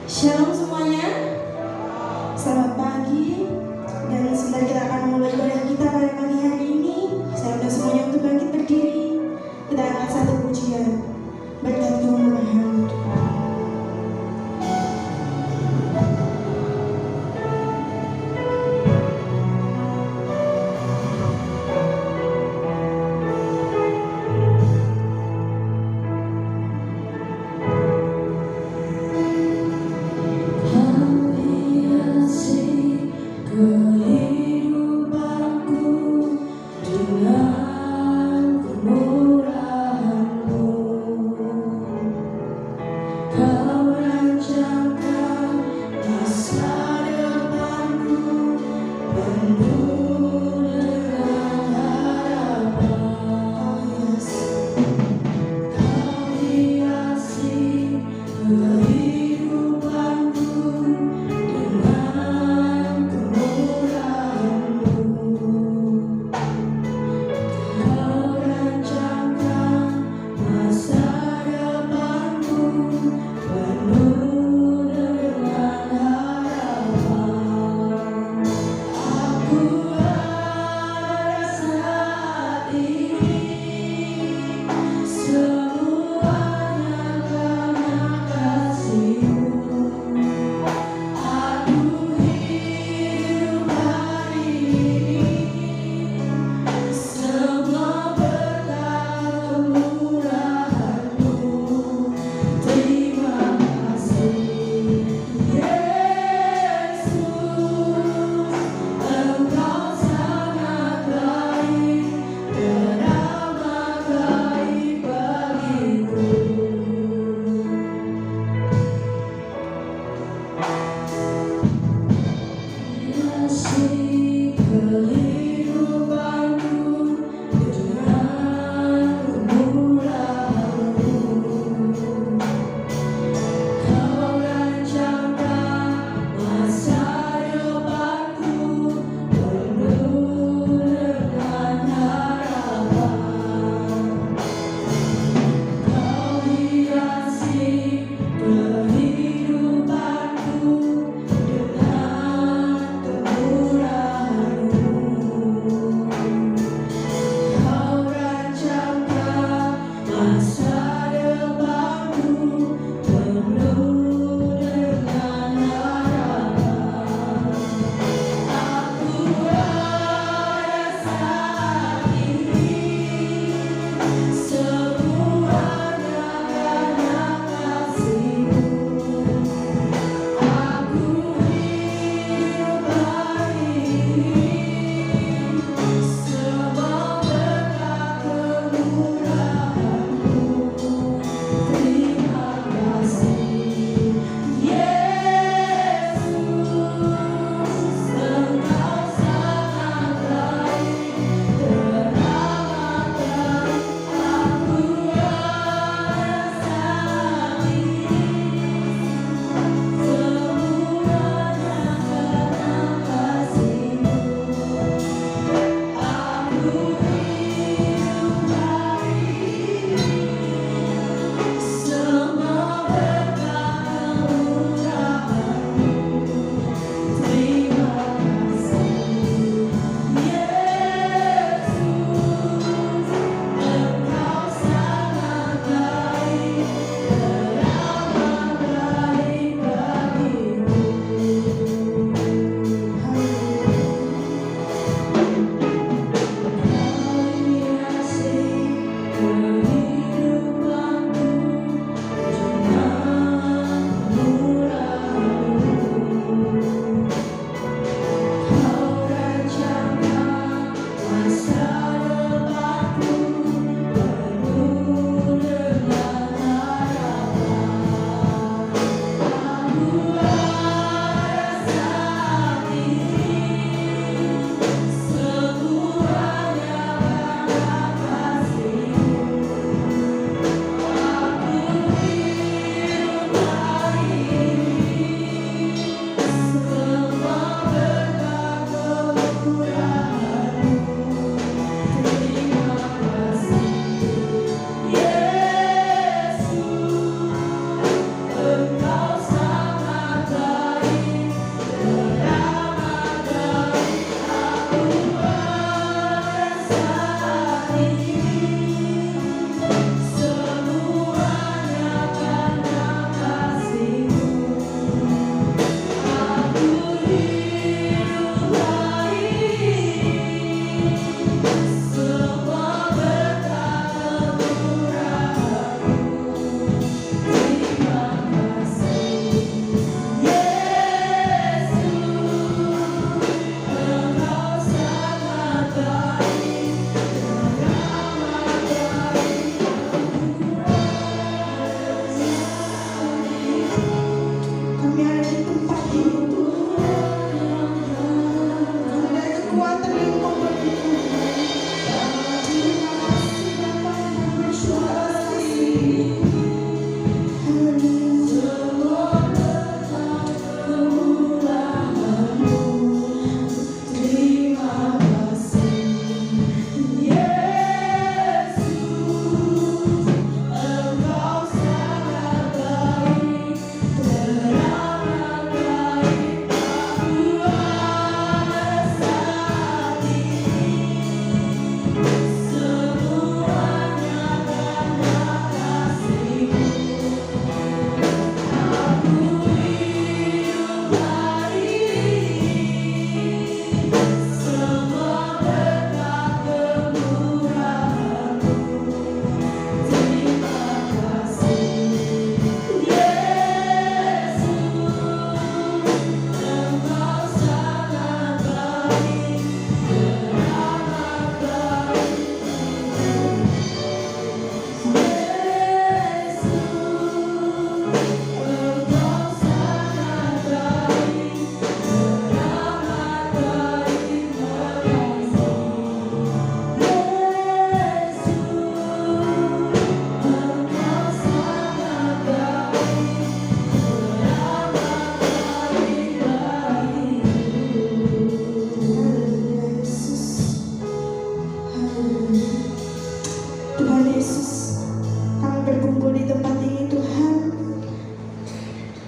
Shalom semuanya, selamat pagi. Dan sebentar kita akan mulai ibadah kita pada pagi hari ini. Saya undang semuanya untuk bangkit berdiri. Kita angkat satu pujian berkat kemurahan. Kehidupan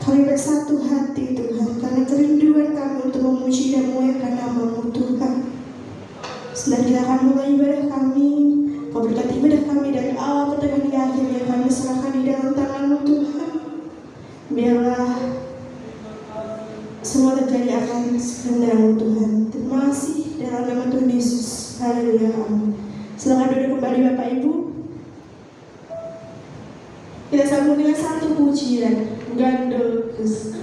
Kami bersatu hati Tuhan, karena kerinduan kami untuk memuji dan memuliakan nama-Mu Tuhan. Sedang kita akan mulai ibadah kami. Kau berkati ibadah kami dari awal pertengahan hingga akhirnya. Kami serahkan di dalam tangan-Mu Tuhan. Biarlah semua terjadi akan kehendak-Mu Tuhan. Terima kasih dalam nama Tuhan Yesus. Haleluya. Amin. Silakan duduk kembali Bapak Ibu. Kita sambung dengan satu pujian, Gandul Gusti.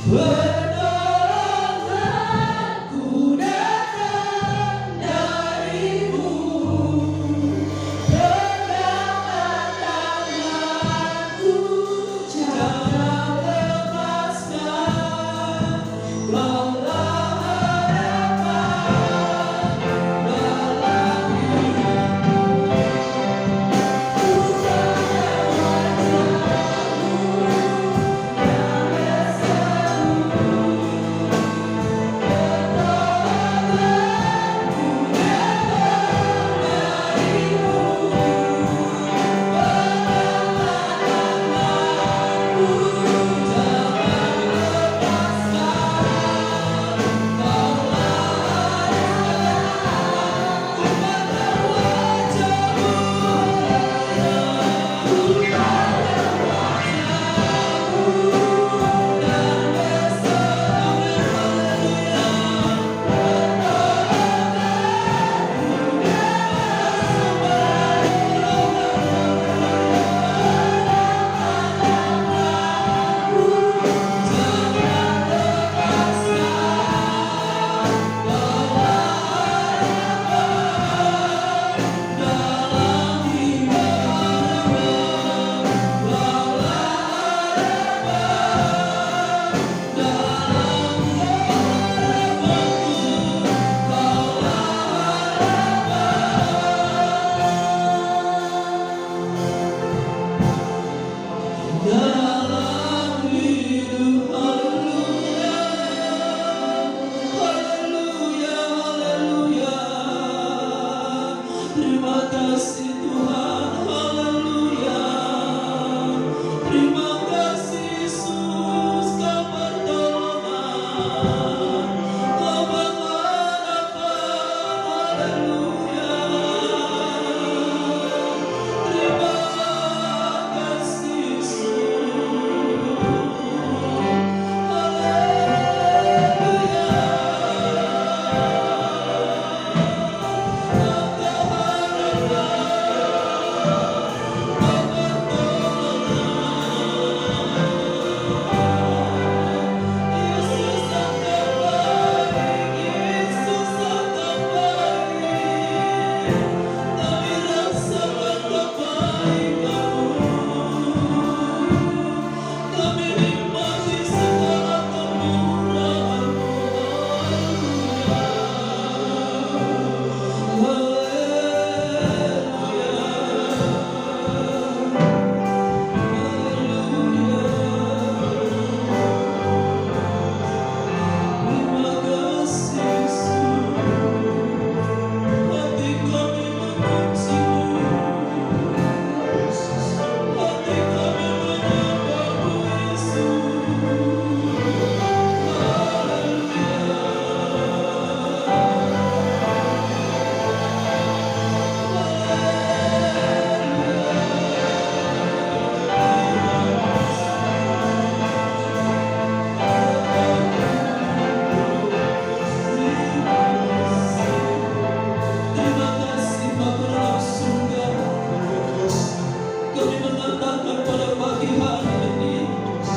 Pertolonganku datang darimu, pegangan tanganku jangan lepaskan. Kaulah harapan dalam hidupku, ku pandang wajah-Mu yang bersatu. Dalam hidup, haleluya, haleluya, haleluya. Terima kasih Tuhan, haleluya. Terima kasih Yesus, Kau pertolongan, Kau pengharapan, haleluya. Terima kasih Yesus, Yesus yang terbaik, Yesus yang terbaik. Kami rasakan kebaikan-Mu, kami nikmati segala kemurahan-Mu, terima kasih Yesus, hati kami memuji-Mu, hati kami menyembah-Mu Yesus, terima kasih Bapa dalam surga. Kami mengatakan pada pagi hari ini,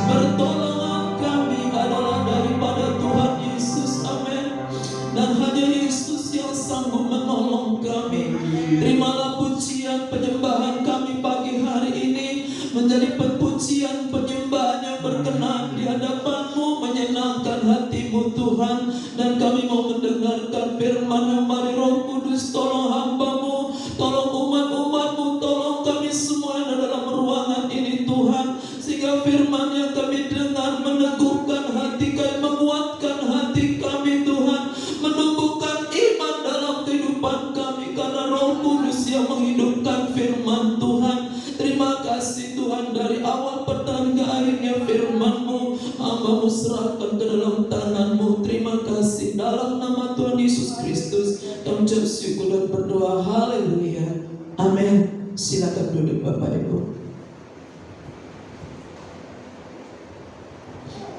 pertolongan kami adalah daripada Tuhan Yesus, amin. Dan hanya Yesus yang sanggup menolong kami. Terimalah pujian penyembahan kami pagi hari ini menjadi pujian penyembahan yang berkenan di hadapan-Mu, menyenangkan hati-Mu Tuhan. Dan kami mau mendengarkan firman-Mu. Mari Roh Kudus tolong hamba-Mu, tolong umat-umat-Mu, tolong kami semua yang ada dalam ruangan ini Tuhan, sehingga firman yang kami dengar meneguhkan hati kami, menguatkan hati kami Tuhan, menumbuhkan iman dalam kehidupan kami, karena Roh Kudus yang menghidupkan firman Tuhan. Terima kasih Tuhan, dari awal pertandingan hingga akhirnya firman-Mu hamba-Mu serahkan ke dalam tangan-Mu. Terima kasih, dalam nama Tuhan Yesus Kristus kami ucap syukur dan berdoa, haleluya, amin. Silakan duduk Bapak Ibu.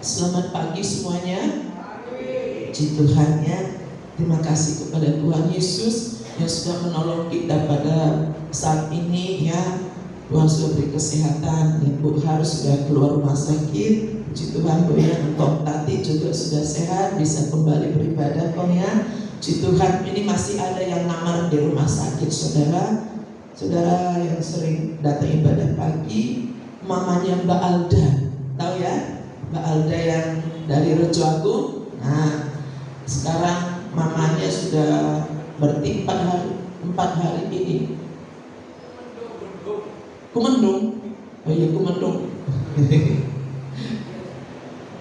Selamat pagi semuanya. Puji Tuhan ya. Terima kasih kepada Tuhan Yesus yang sudah menolong kita pada saat ini ya. Tuhan sudah beri kesehatan. Ibu harus sudah keluar rumah sakit. Puji Tuhan Bu ya, untuk tadi bisa kembali beribadah kok ya. Puji Tuhan, ini masih ada yang ngamar di rumah sakit saudara. Saudara yang sering datang ibadah pagi, mamanya Mbak Alda, tahu ya? Mbak Alda yang dari Rejo Agung. Nah, sekarang mamanya sudah berarti 4 hari ini Kumendung. Oh iya, Kumendung.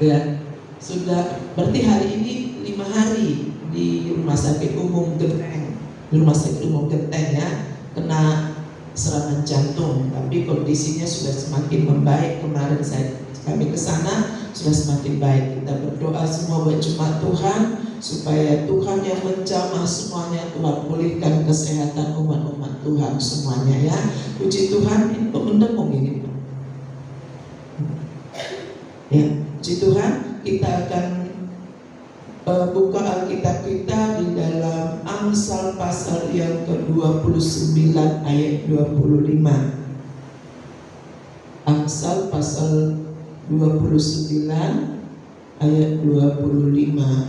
Ya, sudah berarti hari ini 5 hari di rumah sakit umum Genteng. Di rumah sakit umum Genteng ya, kena serangan jantung, tapi kondisinya sudah semakin membaik. Kemarin kami ke sana sudah semakin baik. Kita berdoa semua buat jemaat Tuhan supaya Tuhan yang menjamah semuanya, Tuhan pulihkan kesehatan umat-umat Tuhan semuanya ya. Puji Tuhan, ini mendengung ini. Ya, puji Tuhan, kita akan buka Alkitab kita di dalam Amsal pasal yang ke-29 ayat 25. Amsal pasal 29 ayat 25.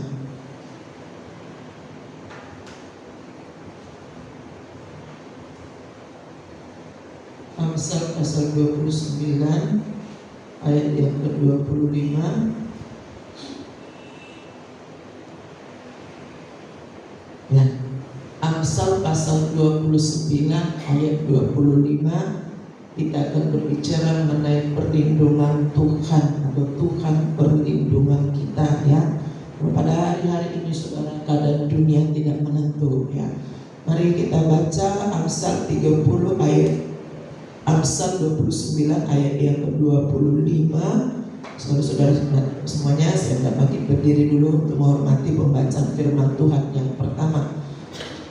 Amsal pasal 29 ayat yang ke-25. Ya, Amsal pasal 29 ayat 25, kita akan berbicara mengenai perlindungan Tuhan atau Tuhan perlindungan kita ya. Pada hari-hari ini saudara, keadaan dunia tidak menentu ya. Mari kita baca Amsal 30 ayat Amsal 29 ayat yang ke-25. Saudara-saudara semuanya, saya minta bagi berdiri dulu untuk menghormati pembacaan firman Tuhan yang pertama.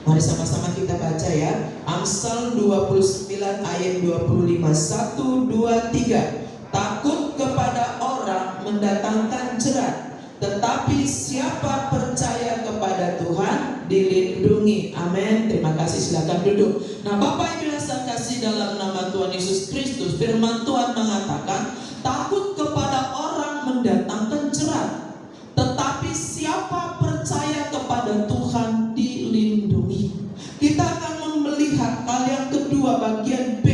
Mari sama-sama kita baca ya. Amsal 29 ayat 25. 1, 2, 3. Takut kepada orang mendatangkan jerat, tetapi siapa percaya kepada Tuhan dilindungi. Amin. Terima kasih, silakan duduk. Nah, Bapak Ibu yang saya kasih dalam nama Tuhan Yesus Kristus, firman Tuhan mengatakan, takut kepada orang mendatangkan jerat, tetapi siapa percaya kepada Tuhan dilindungi. Kita akan melihat hal yang kedua, bagian B,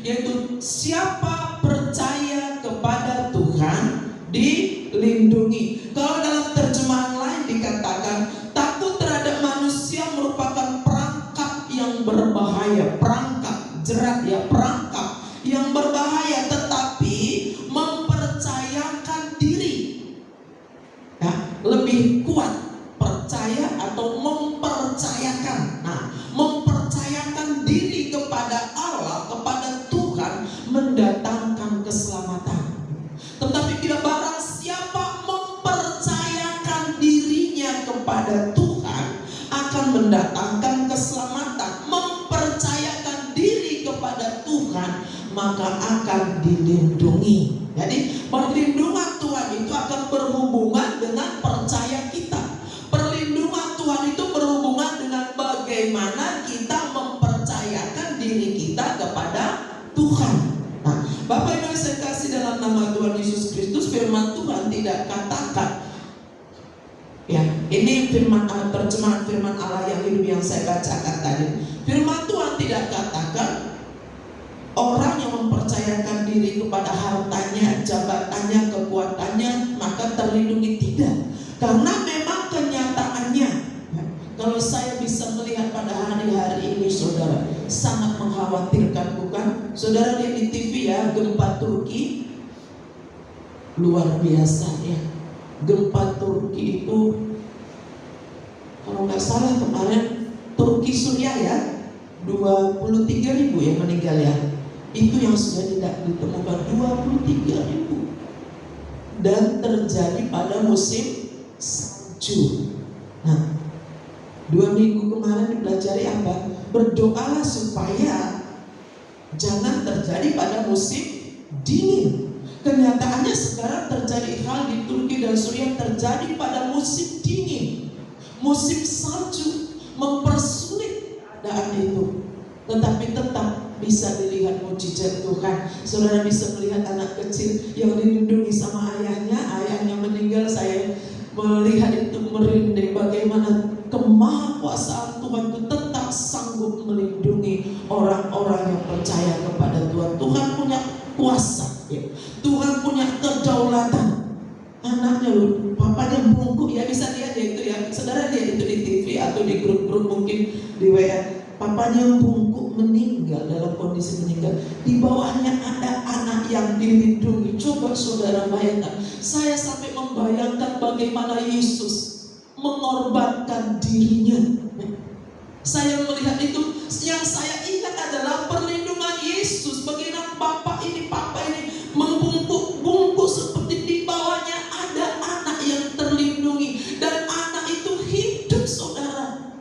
yaitu siapa percaya kepada Tuhan dilindungi. Kalau dalam terjemahan lain dikatakan, takut terhadap manusia merupakan perangkap yang berbahaya. Perangkap, jerat ya, perangkap yang berbahaya, tetapi mempercayakan diri ya, lebih kuat. Percaya atau mempercayakan. Nah, mempercayakan diri kepada Allah, kepada Tuhan, mendatangkan keselamatan. Tetapi bila barang siapa mempercayakan dirinya kepada Tuhan, akan mendatangkan keselamatan. Mempercayakan diri kepada Tuhan, maka akan dilindungi. Jadi perlindungan Tuhan itu akan berhubungan dengan percaya kita. Perlindungan Tuhan itu berhubungan dengan bagaimana kita mempercayakan diri kita kepada Tuhan. Nah, Bapak Ibu yang saya kasih dalam nama Tuhan Yesus Kristus, firman Tuhan tidak katakan ya, ini firman terjemahan firman Allah yang hidup yang saya bacakan tadi. Firman Tuhan tidak katakan orang yang mempercayakan diri kepada hartanya, jabatannya, kekuatannya maka terlindungi. Tidak. Karena memang kenyataannya ya, kalau saya bisa melihat pada hari-hari ini saudara, sangat mengkhawatirkan, bukan? Saudara lihat di TV ya, gempa Turki luar biasa ya. Gempa Turki itu kalau nggak salah kemarin Turki Suriah ya 23.000 yang meninggal ya. Itu yang sudah tidak ditemukan 23.000. Dan terjadi pada musim salju. Nah, 2 minggu kemarin dipelajari apa? Berdoalah supaya jangan terjadi pada musim dingin. Kenyataannya sekarang terjadi hal di Turki dan Suriah terjadi pada musim dingin. Musim salju mempersulit keadaan itu. Tetapi tetap bisa dilihat mujizat Tuhan. Saudara bisa melihat anak kecil yang dilindungi sama ayahnya. Ayahnya meninggal, saya melihat itu merinding bagaimana kemahakuasaan Tuhan itu tetap sanggup melindungi orang-orang yang percaya kepada Tuhan. Tuhan punya kuasa, ya. Tuhan punya kedaulatan. Anaknya loh, papanya bungkuk, ya bisa lihat ya itu ya, saudara lihat itu di TV atau di grup-grup mungkin di WA. Papanya bungkuk meninggal, dalam kondisi meninggal. Di bawahnya ada anak yang dilindungi. Coba saudara bayangkan. Saya sampai membayangkan bagaimana Yesus mengorbankan dirinya. Saya melihat itu, yang saya ingat adalah perlindungan Yesus. Bagaimana Papa ini membungkuk seperti di bawahnya ada anak yang terlindungi, dan anak itu hidup, saudara.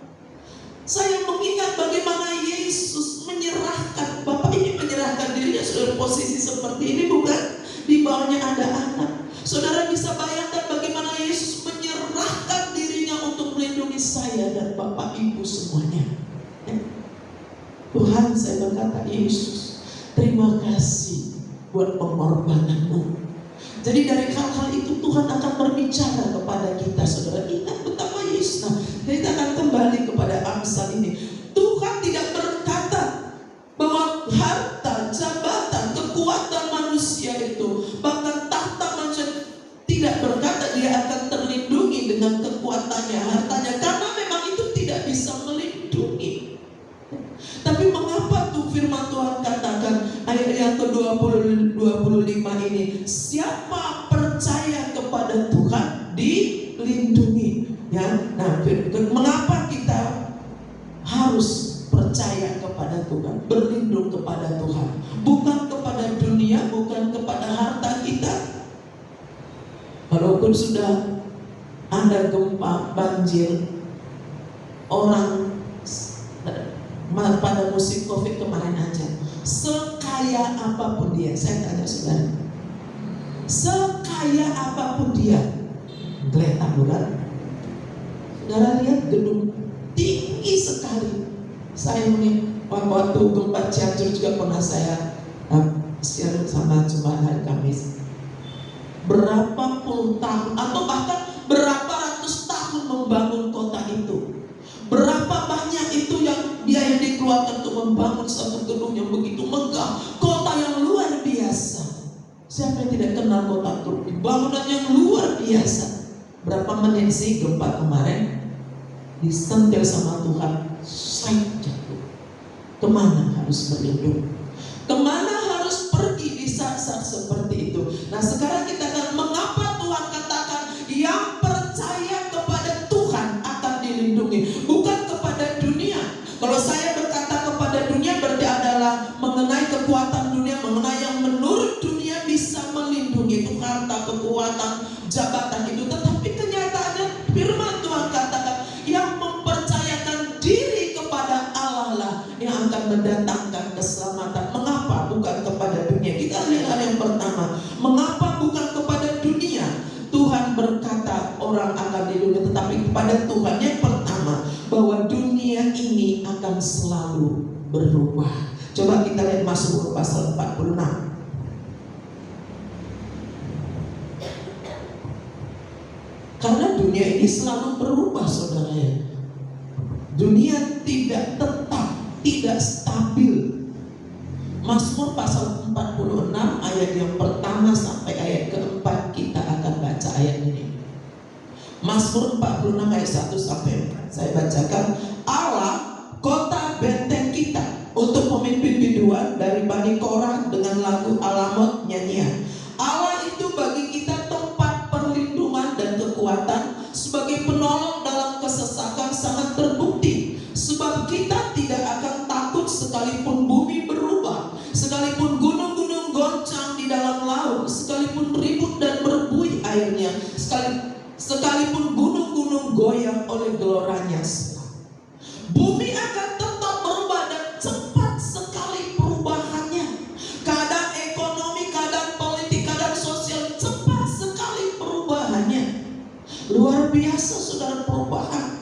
Saya mengingat bagaimana Yesus menyerahkan, Bapak ini menyerahkan dirinya sudah posisi seperti ini, bukan? Di bawahnya ada anak. Saudara bisa bayangkan bagaimana Yesus menyerahkan dirinya untuk melindungi saya dan Bapak Ibu semuanya. Tuhan, saya berkata, Yesus, terima kasih buat pengorbananmu. Jadi dari hal-hal itu Tuhan akan berbicara kepada kita, saudara. Ingat betapa Yesus. Nah, kita akan kembali kepada Amsal ini. Tuhan tidak berkata bahwa harta, jabatan, kekuatan manusia itu, bahkan tahta manusia, tidak berkata dia akan terlindungi dengan kekuatannya, hartanya, karena memang itu tidak bisa melindungi. Tapi mengapa tuh firman Tuhan katakan ayat yang ke-25 ini, siapa percaya kepada Tuhan dilindungi, ya. Nah, mengapa kita harus percaya kepada Tuhan, berlindung kepada Tuhan, bukan kepada dunia, bukan kepada harta kita. Walaupun sudah ada gempa, banjir, orang pada musim Covid kemarin aja, sekaya apapun dia, saya tanya saudara, sekaya apapun dia, geletak bukan? Saudara lihat gedung tinggi sekali. Saya waktu gempa Cianjur juga pernah saya share sama jemaat hari Kamis. Berapa puluh tahun atau bahkan berapa ratus tahun membangun kota itu. Berapa banyak itu yang biaya yang dikeluarkan untuk membangun satu gedung yang begitu megah, kota yang luar biasa. Siapa yang tidak kenal kota Turki? Bangunan yang luar biasa. Berapa menit sih gempa kemarin? Disentil sama Tuhan, saya jatuh. Kemana harus berlindung? Kemana harus pergi di saat-saat seperti itu? Nah, sekarang kita akan mengapa Tuhan katakan yang percaya kepada Tuhan akan dilindungi, bukan kepada dunia. Kalau saya berkata kepada dunia berarti adalah mengenai kekuatan dunia, mengenai yang menurut dunia bisa melindungi, itu harta, kekuatan, jabatan itu. Tetapi kenyataannya firman Tuhan katakan yang mempercayakan diri kepada Allah lah yang akan mendatangkan keselamatan. Mengapa bukan kepada dunia? Kita lihat hal yang pertama, mengapa bukan kepada dunia? Tuhan berkata orang akan dilindungi, tetapi kepada Tuhan. Yang pertama, bahwa dunia ini akan selalu berubah. Coba kita lihat Mazmur pasal 46. Karena dunia ini selalu berubah, saudara ya. Dunia tidak tetap, tidak stabil. Mazmur pasal 46 ayat yang pertama sampai ayat keempat kita akan baca ayat ini. Mazmur 46 ayat 1 sampai 4 saya bacakan. Allah, kota benteng kita, untuk pemimpin biduan dari Bani Korah dengan lagu Alamot nyanyian. Allah itu bagi kita tempat perlindungan dan kekuatan, sebagai penolong dalam kesesakan sangat terbukti. Sebab kita tidak akan takut sekalipun bumi berubah, sekalipun gunung-gunung goncang di dalam laut, sekalipun ribut dan berbuih airnya, sekalipun gunung-gunung goyang oleh geloranya. Bumi akan tetap berubah dan cepat sekali perubahannya. Keadaan ekonomi, keadaan politik, keadaan sosial, cepat sekali perubahannya. Luar biasa saudara perubahan.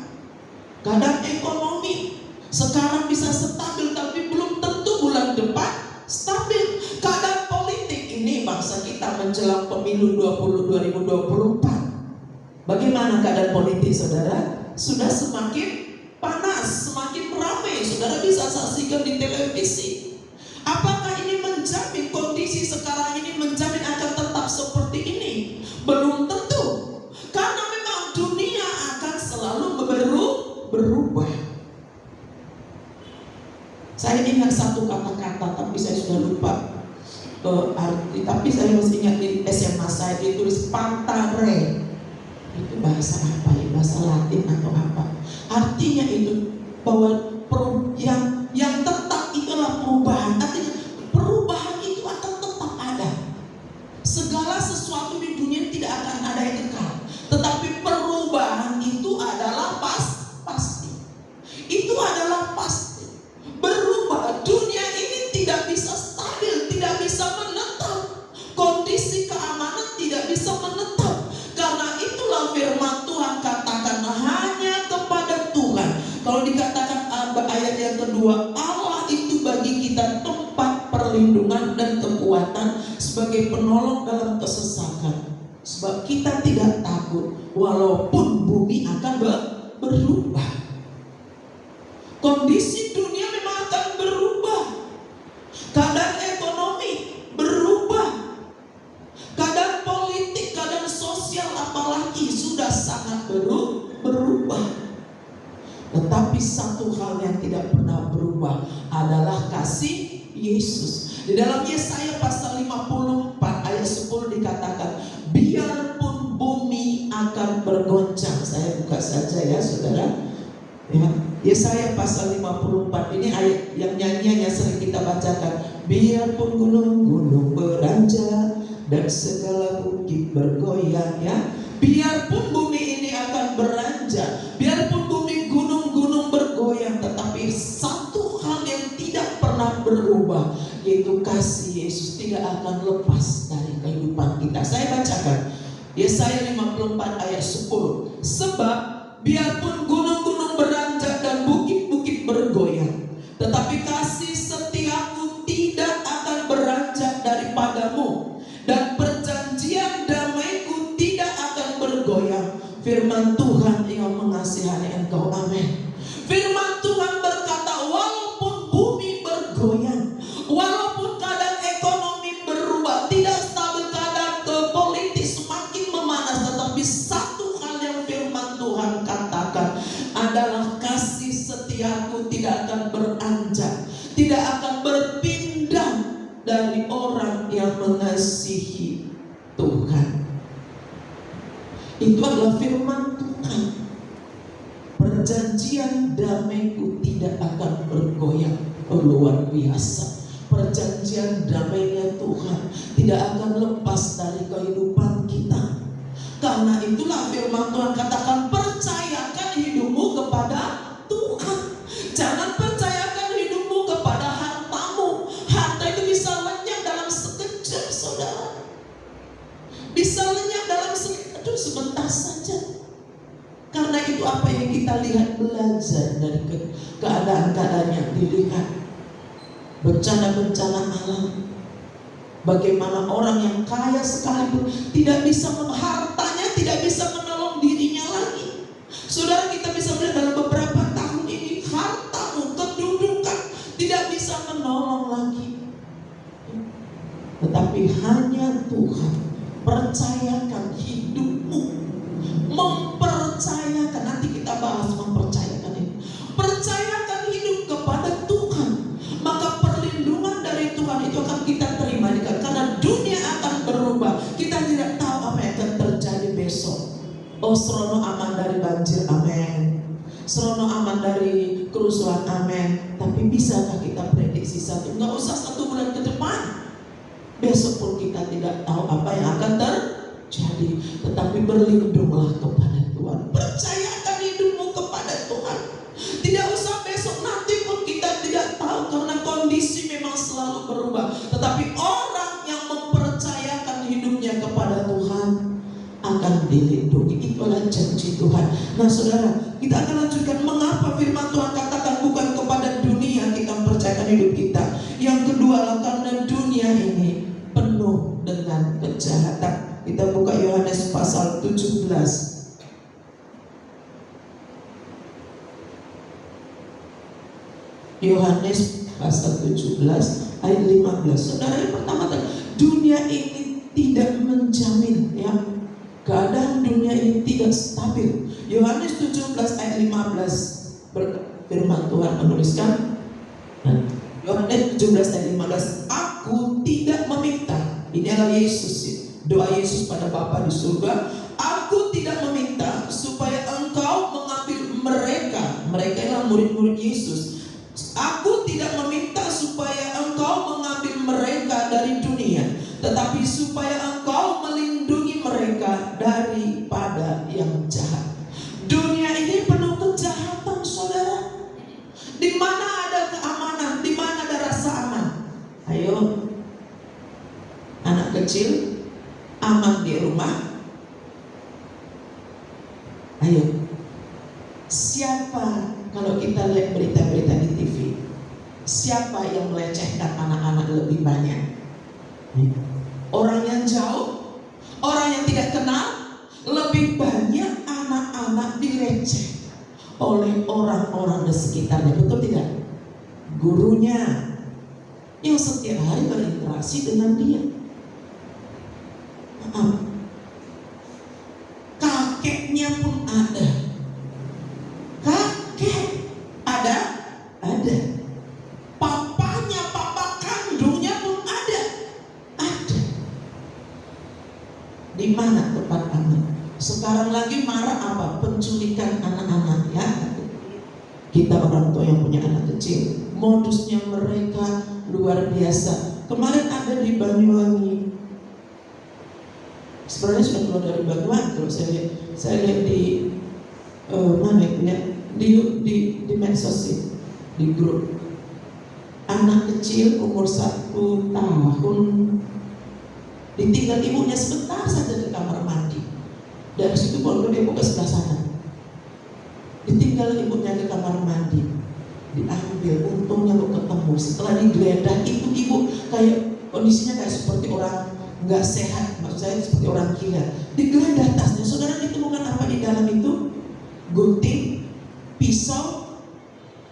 Keadaan ekonomi sekarang bisa stabil, tapi belum tentu bulan depan stabil. Keadaan politik ini bangsa kita menjelang pemilu 2024. Bagaimana keadaan politik, saudara? Sudah semakin panas, semakin ramai. Saudara bisa saksikan di televisi. Apakah ini menjamin kondisi sekarang ini menjamin akan tetap seperti ini? Belum tentu. Karena memang dunia akan selalu berubah. Saya ingat satu kata-kata, tapi saya sudah lupa arti. Tapi saya masih ingat di SMA saya ditulis pantare. Itu bahasa apa ya? Bahasa Latin atau apa? Artinya itu bahwa yang tetap itulah perubahan. Artinya perubahan itu akan tetap ada. Segala sesuatu di dunia tidak akan ada yang kekal. Tetapi perubahan itu adalah pasti. Itu adalah pasti. Berubah. Dunia ini tidak bisa stabil, tidak bisa menetap. Kondisi keamanan tidak bisa menetap. Karena itulah firman Tuhan katakan hanya kepada Tuhan. Kalau dikatakan ayat yang kedua, Allah itu bagi kita tempat perlindungan dan kekuatan sebagai penolong dalam kesesakan. Sebab kita tidak takut walaupun bumi akan berubah. Kondisi dunia memang akan berubah. Keadaan ekonomi berubah. Keadaan politik, keadaan sosial apalagi sudah sangat berubah. Tetapi satu hal yang tidak pernah berubah adalah kasih Yesus. Di dalam Yesaya pasal 54 ayat 10 dikatakan, biarpun bumi akan bergoncang. Saya buka saja ya saudara. Ya, Yesaya pasal 54 ini ayat yang nyanyiannya sering kita bacakan. Biarpun gunung-gunung beranjak dan segala bukit bergoyang, ya. Biarpun bumi ini akan beranjak, biarpun bumi gunung-gunung bergoyang, tetapi satu hal yang tidak pernah berubah, yaitu kasih Yesus tidak akan lepas dari kehidupan kita. Saya bacakan Yesaya 54 ayat 10. Sebab biarpun gunung-gunung beranjak dan bukit-bukit bergoyang, tetapi kasih setiaku tidak akan beranjak daripadamu, dan perjanjian damaiku tidak akan bergoyang. Firman Tuhan yang mengasihani engkau. Amin. Firman Tuhan berkata, walaupun bumi bergoyang, walaupun keadaan ekonomi berubah, tidak stabil, keadaan politik semakin memanas, tetapi satu hal yang firman Tuhan katakan adalah kasih setiaku tidak akan beranjak, tidak akan berpindah dari orang yang mengasihi Tuhan. Itu adalah firman Tuhan. Perjanjian damaiku tidak akan bergoyang. Luar biasa. Perjanjian damainya Tuhan tidak akan lepas dari kehidupan kita. Karena itulah firman Tuhan katakan, percayakan hidupmu kepada Tuhan. Jangan percayakan hidupmu kepada hartamu. Harta itu bisa lenyap dalam sekejap, saudara. Bisa lenyap dalam sebentar saja. Karena itu apa yang kita lihat, belajar dari keadaan-keadaan yang dilihat. Bencana-bencana alam. Bagaimana orang yang kaya sekalipun tidak bisa, hartanya tidak bisa menolong dirinya lagi. Saudara, kita bisa melihat dalam beberapa tahun ini, hartamu, kedudukan tidak bisa menolong lagi. Tetapi hanya Tuhan. Percayakan hidupmu, mempercayakan, nanti kita bahas mempercayakan ini. Percayakan hidup kepada Tuhan, maka perlindungan dari Tuhan itu akan kita terima. Karena dunia akan berubah, kita tidak tahu apa yang akan terjadi besok. Oh, serono aman dari banjir, amin. Serono aman dari kerusuhan, amin. Tapi bisakah kita prediksi nggak usah 1 bulan ke depan? Besok pun kita tidak tahu apa yang akan terjadi. Tetapi berlindunglah kepada Tuhan. Percayakan hidupmu kepada Tuhan. Tidak usah besok, nanti pun kita tidak tahu. Karena kondisi memang selalu berubah. Tetapi orang yang mempercayakan hidupnya kepada Tuhan akan dilindungi. Itulah janji Tuhan. Nah saudara, kita akan lanjutkan. Mengapa firman Tuhan katakan bukan kepada dunia kita mempercayakan hidup kita. Yang kedua adalah karena dunia ini penuh dengan kejahatan. Kita buka Yohanes pasal 17 Yohanes pasal 17 ayat 15. Saudara, yang pertama tadi, dunia ini tidak menjamin, ya, keadaan dunia ini tidak stabil. Yohanes 17 ayat 15, firman Tuhan menuliskan, Yohanes 17 ayat 15, aku tidak meminta, ini adalah Yesus, doa Yesus pada Bapa di surga, aku tidak meminta supaya engkau mengambil mereka yang murid-murid Yesus. Aku tidak meminta supaya engkau mengambil mereka dari dunia, tetapi supaya engkau melindungi mereka daripada yang jahat. Dunia ini penuh kejahatan, saudara. Di mana ada keamanan, di mana ada rasa aman? Ayo, anak kecil aman di rumah. Ayo, siapa, kalau kita lihat berita-berita di TV, siapa yang melecehkan anak-anak lebih banyak? Orang yang jauh, orang yang tidak kenal. Lebih banyak anak-anak dileceh oleh orang-orang di sekitarnya, betul tidak? Gurunya yang setiap hari berinteraksi dengan dia. Kakeknya pun ada. Kakek ada. Papanya, papa kandungnya pun ada. Di mana tempat aman? Sekarang lagi marah apa? Penculikan anak-anak, ya. Kita orang tua yang punya anak kecil, modusnya mereka luar biasa. Kemarin ada di Banyuwangi. Sebenarnya sudah keluar dari Banyuwangi. Kalau saya lihat di mana ya? Di medsos sih, di grup. Anak kecil umur 1 tahun ditinggal ibunya sebentar saja di kamar mandi. Dari situ baru dia buka sebelah sana. Ditinggal ibunya ke kamar mandi, diambil, untungnya lo ketemu. Setelah digeledah, itu ibu kayak kondisinya kayak seperti orang nggak sehat, maksud saya seperti orang gila. Digeledah tasnya, saudara, ditemukan apa di dalam itu? Gunting, pisau,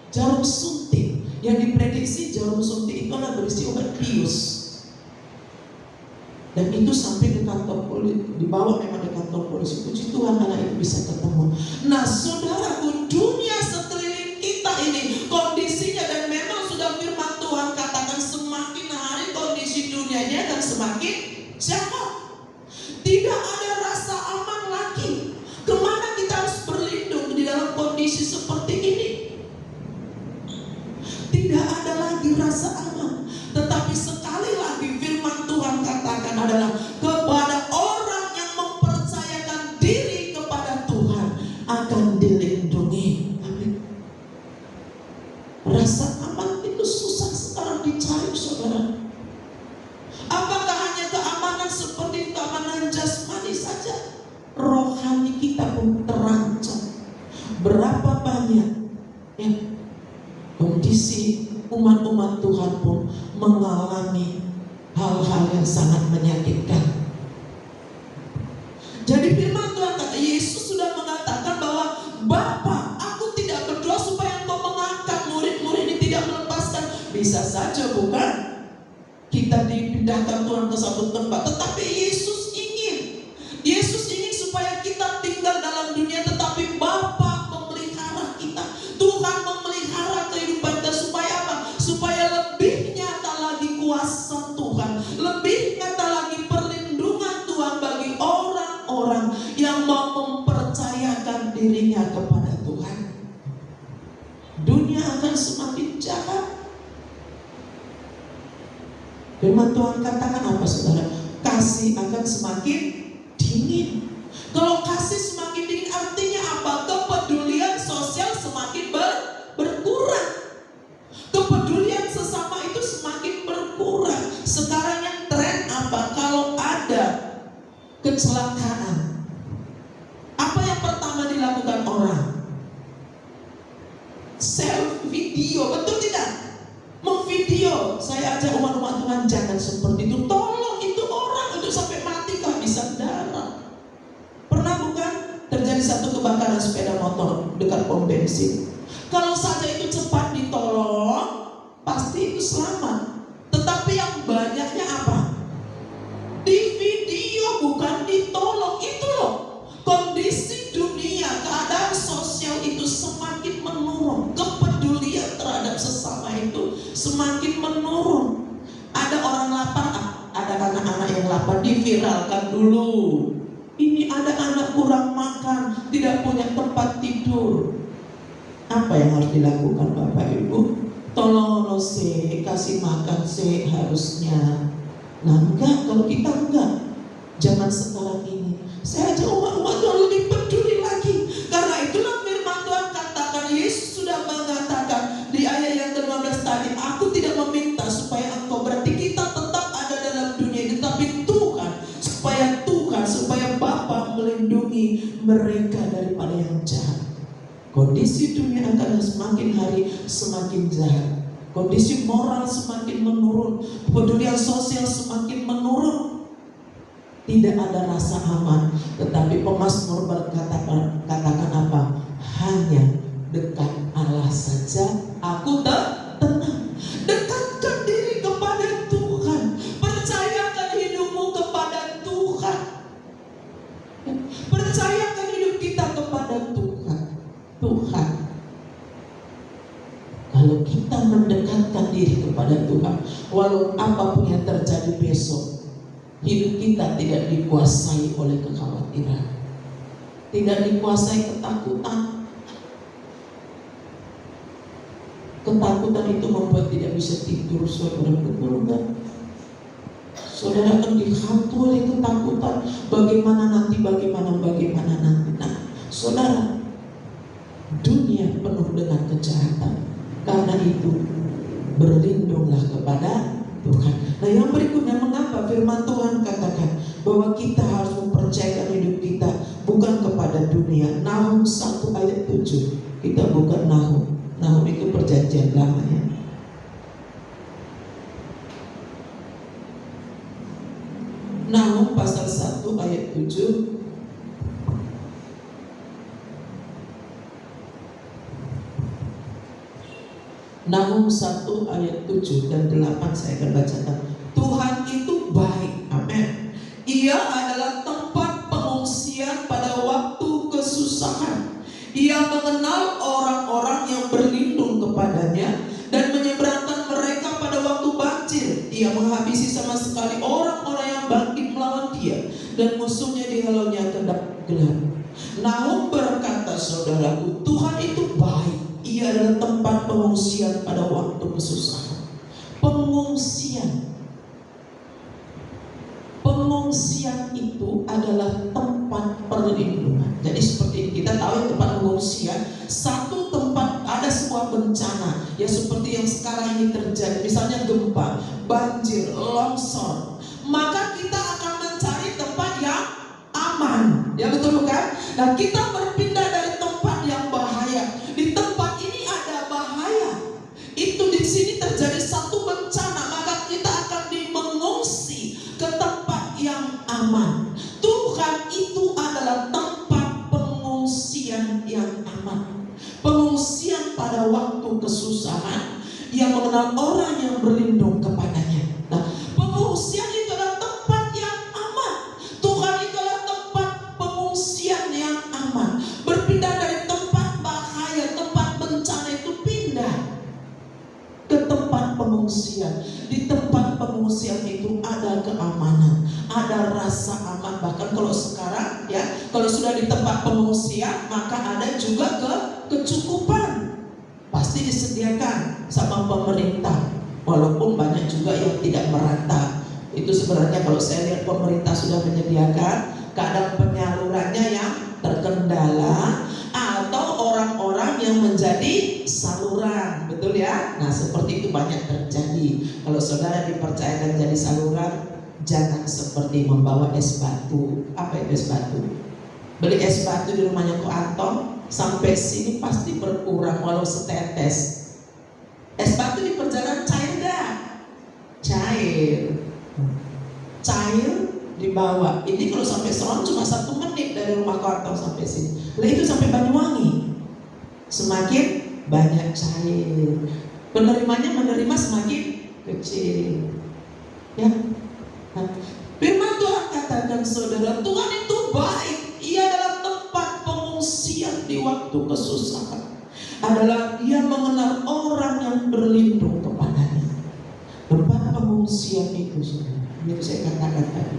jarum suntik. Yang diprediksi jarum suntik itu adalah berisi obat bius. Dan itu sampai ke kantor polisi, dibawa memang ke kantor polisi. Puji Tuhan anak itu bisa ketemu. Nah, saudaraku, dunia sekeliling kita ini kondisinya, dan memang sudah firman Tuhan katakan semakin hari kondisi dunianya akan semakin jahat. Tidak ada rasa aman lagi. Kemana kita harus berlindung di dalam kondisi seperti ini? Tidak ada lagi rasa aman. Tetapi sekali lagi firman Tuhan katakan adalah kepada orang yang mempercayakan diri kepada Tuhan akan dilindungi. Amin. Rasa aman itu susah sekarang dicari, saudara. Apakah hanya keamanan seperti keamanan jasmani saja? Rohani kita pun terancam. Berapa banyak yang kondisi umat-umat Tuhan pun mengalami hal-hal yang sangat menyakitkan. Jadi firman Tuhan kata, Yesus sudah mengatakan bahwa Bapa, aku tidak berdoa supaya engkau mengangkat murid-murid ini tidak melepaskan. Bisa saja bukan kita dipindahkan Tuhan ke satu tempat, tetapi Yesus ingin supaya kita tinggal dalam dunia, tetapi Bapa memelihara kita. Tuhan memelihara kehidupan kita supaya apa? Supaya lebih nyata lagi kuasa Tuhan, lebih nyata lagi perlindungan Tuhan bagi orang-orang yang mau mempercayakan dirinya kepada Tuhan. Dunia akan semakin jahat. Firman Tuhan katakan apa, saudara? Kasih akan semakin dingin. Kalau kasih semakin dingin artinya apa? Kepedulian sosial semakin berkurang. Kepedulian sesama itu semakin berkurang. Sekarang yang tren apa? Kalau ada kecelakaan, apa yang pertama dilakukan orang? Selfie video, betul tidak? Memvideo. Saya ajak umat-umat Tuhan jangan seperti itu. Tolong, itu orang untuk sampai mati kehabisan darah. Pernah bukan terjadi satu kebakaran sepeda motor dekat pom bensin? Kalau saja itu cepat ditolong, pasti itu selamat. Tetapi yang banyaknya apa? Di video bukan ditolong. Itu loh, kondisi dunia, keadaan sosial itu semakin menurun. Kepedulian terhadap sesama itu semakin menurun. Ada orang lapar, ada anak-anak yang lapar, diviralkan dulu. Ini ada anak kurang makan, tidak punya tempat tidur. Apa yang harus dilakukan Bapak Ibu? Tolong sih, kasih makan sih harusnya. Nah enggak, kalau kita enggak. Zaman sekarang ini, saya ajak umat-umat Tuhan lebih peduli lagi. Karena itulah firman Tuhan katakan, Yesus sudah mengatakan di ayat yang ke-15 tadi, aku tidak meminta supaya engkau, berarti kita tetap ada dalam dunia ini, tapi Tuhan, supaya Bapa melindungi mereka daripada yang jahat. Kondisi dunia akan semakin hari semakin jahat. Kondisi moral semakin menurun. Kepedulian sosial semakin menurun. Tidak ada rasa aman. Tetapi pemazmur katakan apa? Hanya dekat Allah saja aku tenang. Dekatkan diri kepada Tuhan. Percayakan hidupmu kepada Tuhan. Percayakan hidup kita kepada Tuhan. Kalau kita mendekatkan diri kepada Tuhan, walau apapun yang terjadi besok, hidup kita tidak dikuasai oleh kekhawatiran, tidak dikuasai ketakutan. Ketakutan itu membuat tidak bisa tidur, saudara, betul enggak? Saudara akan dihantui oleh ketakutan. Bagaimana nanti? Nah, saudara, dunia penuh dengan kejahatan. Karena itu berlindunglah kepada Tuhan. Nah yang berikutnya, mengapa firman Tuhan katakan bahwa kita harus mempercayakan hidup kita bukan kepada dunia. Nahum 1 ayat 7. Kita bukan Nahum. Nahum itu perjanjian lama ya. Nahum pasal 1 ayat 7. Nahum 1 ayat 7 dan 8 saya akan bacakan. Tuhan itu baik, amin. Ia adalah tempat pengungsian pada waktu kesusahan. Ia mengenal orang-orang yang berlindung kepadanya dan menyeberangkan mereka pada waktu banjir. Ia menghabisi sama sekali orang-orang yang bangkit melawan dia, dan musuhnya dihalaunya kedap gelap. Nahum berkata, saudaraku, Tuhan itu baik. Ia adalah tempat pengungsian pada waktu kesusahan. Pengungsian itu adalah tempat perlindungan. Jadi seperti kita tahu tempat pengungsian, satu tempat ada sebuah bencana ya seperti yang sekarang ini terjadi, misalnya gempa, banjir, longsor, maka kita akan mencari tempat yang aman. Ya betul bukan? Nah kita berpindah dari tempat yang bahaya. Di tempat ini ada bahaya. Itu di sini terjadi satu bencana, maka kita akan mengungsi ke tempat yang aman. Tuhan itu adalah tempat pengungsian yang aman. Pengungsian pada waktu kesusahan. Yang mengenal orang yang berlindung kepadanya. Nah, pengungsian itu adalah tempat yang aman. Tuhan itu adalah tempat pengungsian yang aman. Berpindah dari tempat bahaya, tempat bencana itu pindah ke tempat pengungsian. Di tempat pengungsian itu ada keamanan, ada rasa aman. Bahkan kalau sekarang ya, kalau sudah di tempat pengungsian, maka ada juga kecukupan. Pasti disediakan sama pemerintah. Walaupun banyak juga yang tidak merata. Itu sebenarnya kalau saya lihat pemerintah sudah menyediakan, kadang penyalurannya yang terkendala atau orang-orang yang menjadi saluran, betul ya? Nah seperti itu banyak terjadi. Kalau saudara dipercayakan jadi saluran, jangan seperti membawa es batu. Apa itu es batu? Beli es batu di rumahnya Ko Anton, sampai sini pasti berkurang walau setetes. Es batu di perjalanan cair gak? Cair dibawa. Ini kalau sampai Serang cuma 1 menit dari rumah Ko Anton sampai sini. Lalu itu sampai Banyuwangi, semakin banyak cair. Penerimanya menerima semakin kecil. Ya. Nah, firman Tuhan katakan saudara, Tuhan itu baik. Ia adalah tempat pengungsian di waktu kesusahan. Adalah Dia mengenal orang yang berlindung kepadanya. Tempat pengungsian itu saudara. Ini saya katakan tadi,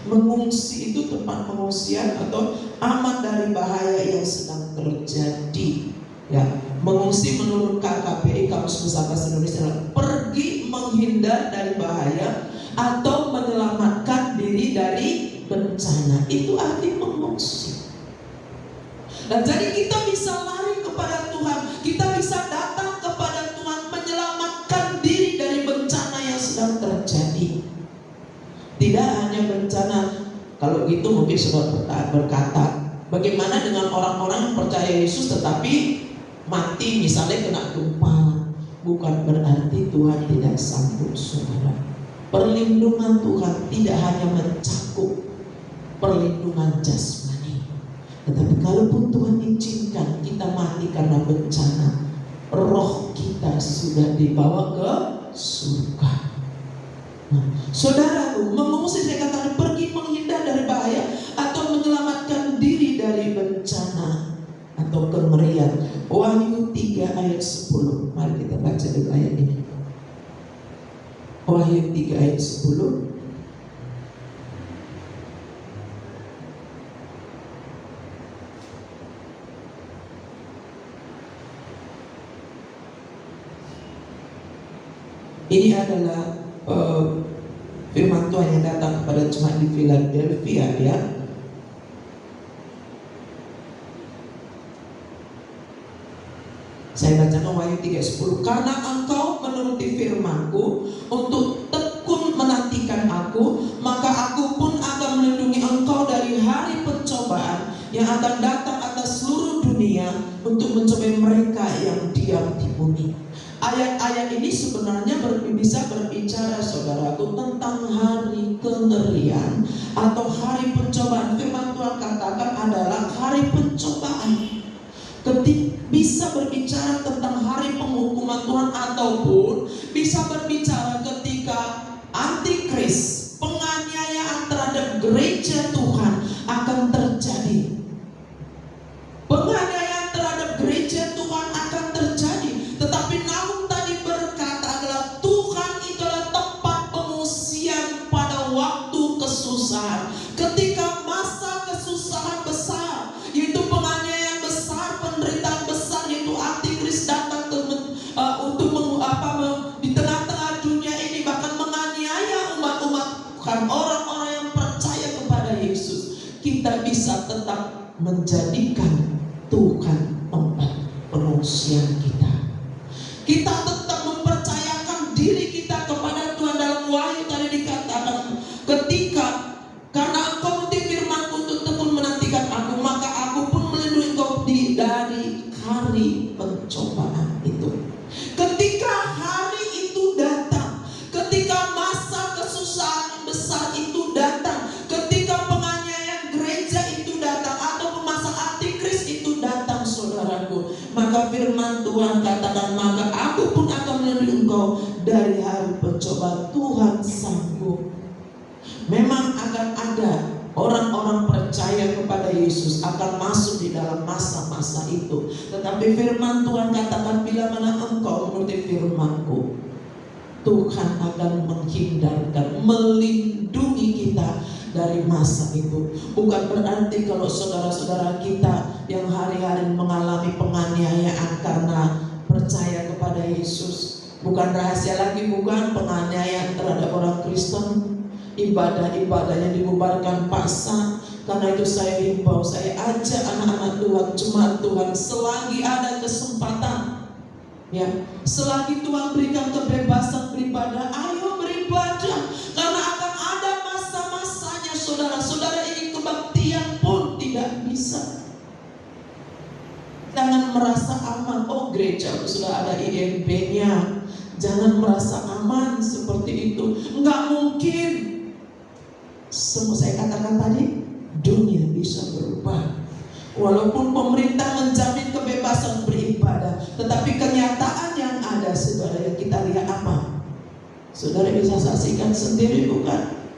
mengungsi itu tempat pengungsian atau aman dari bahaya yang sedang terjadi. Ya, mengungsi menurut KKPI Kamus Besar Bahasa Indonesia adalah pergi menghindar dari bahaya atau menyelamatkan diri dari bencana. Itu arti mengungsi. Dan jadi kita bisa lari kepada Tuhan, kita bisa datang kepada Tuhan, menyelamatkan diri dari bencana yang sedang terjadi. Tidak hanya bencana. Kalau gitu mungkin saudara berkata, bagaimana dengan orang-orang yang percaya Yesus tetapi mati misalnya kena gempa? Bukan berarti Tuhan tidak sanggup, saudara. Perlindungan Tuhan tidak hanya mencakup perlindungan jasmani, tetapi kalaupun Tuhan izinkan kita mati karena bencana, roh kita sudah dibawa ke surga. Nah, saudaraku, mengungsi saya katakan pergi menghindar dari bahaya atau menyelamatkan diri dari bencana atau kengerian. Wahyu 3 ayat 10. Mari kita baca dulu ayat ini. Wahyu 3 ayat 10. Ini adalah firman Tuhan yang datang kepada jemaat di Philadelphia, ya. Saya bacakan Wahyu 3:10. Karena engkau menuruti firman-Ku untuk tekun menantikan Aku, maka Aku pun akan melindungi engkau dari hari pencobaan yang akan datang atas seluruh dunia untuk mencobai mereka yang diam di bumi. Ayat-ayat ini sebenarnya bisa berbicara, saudaraku, tentang hari kengerian atau hari pencobaan. Firman Tuhan katakan adalah hari pencobaan. Bisa berbicara tentang hari penghukuman Tuhan, ataupun bisa berbicara ketika antikris, penganiayaan terhadap gereja Tuhan akan terjadi. Penganiayaan terhadap gereja Tuhan akan terjadi. Tetapi Nahum tadi berkata adalah Tuhan itu adalah tempat pengungsian pada waktu kesusahan. Ketika masa kesusahan besar, yaitu penganiayaan besar, penderitaan besar, yaitu antikris datang untuk di tengah-tengah dunia ini, bahkan menganiaya umat-umat, bukan orang-orang yang percaya kepada Yesus, kita bisa tetap menjadikan Tuhan tempat pengungsian kita. Kita tetap mempercayakan diri kita kepada Tuhan. Dalam Wahyu tadi dikatakan, ketika karena engkau menuruti firman-Ku untuk tekun menantikan Aku, maka Aku pun melindungi engkau dari hari pencobaan itu. Ketika hari itu datang, ketika masa kesusahan besar itu datang, ketika penganiayaan gereja itu datang, atau masa antikris itu datang, saudaraku, maka firman Tuhan katakan, maka Aku pun akan melindungi engkau dari hari pencobaan. Tuhan sanggup. Memang akan ada orang-orang percaya kepada Yesus akan masuk di dalam masa-masa itu. Tetapi firman Tuhan katakan, bila mana engkau menuruti firman-Ku, Tuhan akan menghindarkan, melindungi kita dari masa itu. Bukan berarti kalau saudara-saudara kita yang hari-hari mengalami penganiayaan karena percaya kepada Yesus, bukan rahasia lagi, bukan penganiayaan terhadap orang Kristen, ibadah-ibadahnya dibubarkan paksa. Karena itu saya himbau, saya ajak anak-anak Tuhan, jemaat Tuhan, selagi ada kesempatan, ya, selagi Tuhan berikan kebebasan beribadah, ayo beribadah. Karena akan ada masa-masanya, saudara-saudara, ini kebaktian pun tidak bisa. Jangan merasa aman, oh gereja sudah ada IMB-nya. Jangan merasa aman seperti itu. Enggak mungkin. Semua saya katakan tadi, dunia bisa berubah. Walaupun pemerintah menjamin kebebasan beribadah, tetapi kenyataan yang ada, saudara, Saudara bisa saksikan sendiri bukan?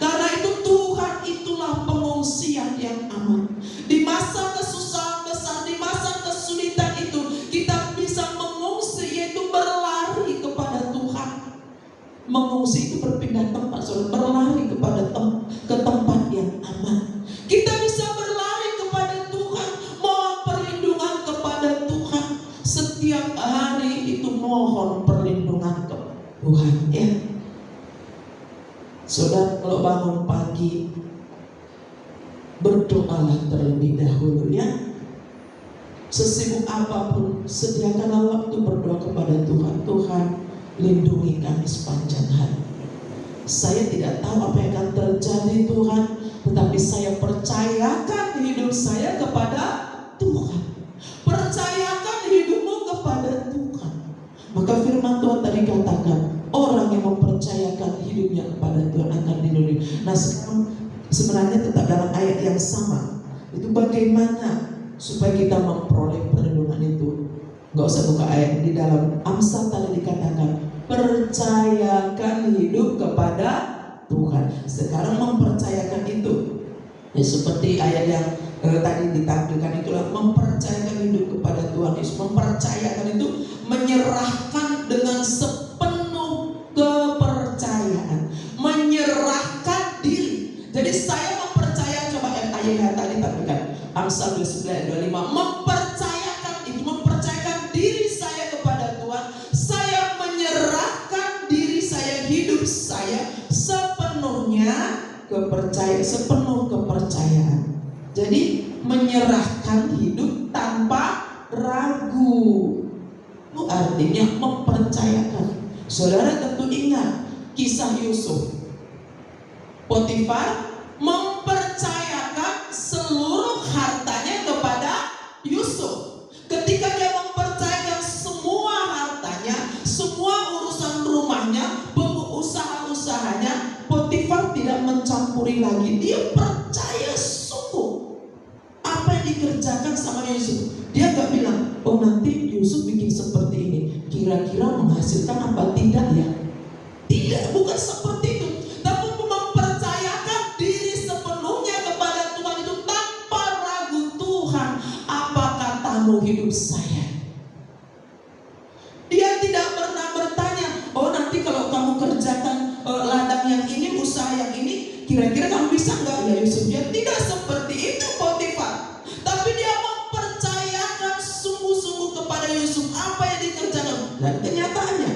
Karena itu Tuhan itulah pengungsian yang aman. Di masa kesusahan besar, di masa kesulitan itu, kita bisa mengungsi, yaitu berlari kepada Tuhan. Mengungsi itu berpindah tempat, saudara, berlari ke tempat yang aman. Kita bisa berlari kepada Tuhan, mohon perlindungan kepada Tuhan. Setiap hari itu mohon perlindungan kepada Tuhan, ya. Saudara, kalau bangun pagi, berdoalah terlebih dahulu, ya. Sesibuk apapun, sediakanlah waktu berdoa kepada Tuhan. Tuhan, lindungi kami sepanjang hari. Saya tidak tahu apa yang akan terjadi, Tuhan, tetapi saya percayakan hidup saya kepada Tuhan. Percayakan hidupmu kepada Tuhan. Maka firman Tuhan tadi katakan, orang yang mempercayakan hidupnya kepada Tuhan akan dilindungi. Nah, sekarang sebenarnya tetap dalam ayat yang sama. Itu bagaimana supaya kita memperoleh perlindungan itu. Gak usah buka ayat di dalam Amsal tadi dikatakan, percayakan hidup kepada Tuhan. Sekarang mempercayakan itu, ya, seperti ayat yang tadi ditampilkan itulah, mempercayakan hidup kepada Tuhan Yesus. Mempercayakan itu menyerahkan dengan sepenuh kepercayaan, menyerahkan diri. Jadi saya mempercaya, coba ayat yang tadi tampilkan Amsal 29 ayat 25, mempercayakan itu, mempercayakan diri saya kepada Tuhan. Saya menyerahkan diri saya, hidup saya sepenuhnya sepenuh kepercayaan. Jadi menyerahkan hidup tanpa ragu. Itu artinya mempercayakan. Saudara tentu ingat kisah Yusuf. Potifar mempercayakan seluruh hartanya kepada Yusuf. Ketika dia mempercayakan semua hartanya, semua urusan rumahnya, usaha-usahanya, Potifar tidak mencampuri lagi. Dia percaya sungguh apa yang dikerjakan sama Yusuf. Dia gak bilang, oh nanti Yusuf bikin seperti ini, kira-kira menghasilkan apa tidak ya? Tidak, bukan seperti itu. Tapi mempercayakan diri sepenuhnya kepada Tuhan itu tanpa ragu. Tuhan, apa katamu hidup saya? Dia tidak pernah bertanya, oh nanti kalau kamu kerjakan ladang yang ini, usaha yang ini, kira-kira kamu bisa nggak ya Yusuf? Dia tidak seperti itu Potifar. Tapi dia mempercayakan sungguh-sungguh kepada Yusuf apa yang dikerjakan. Dan kenyataannya,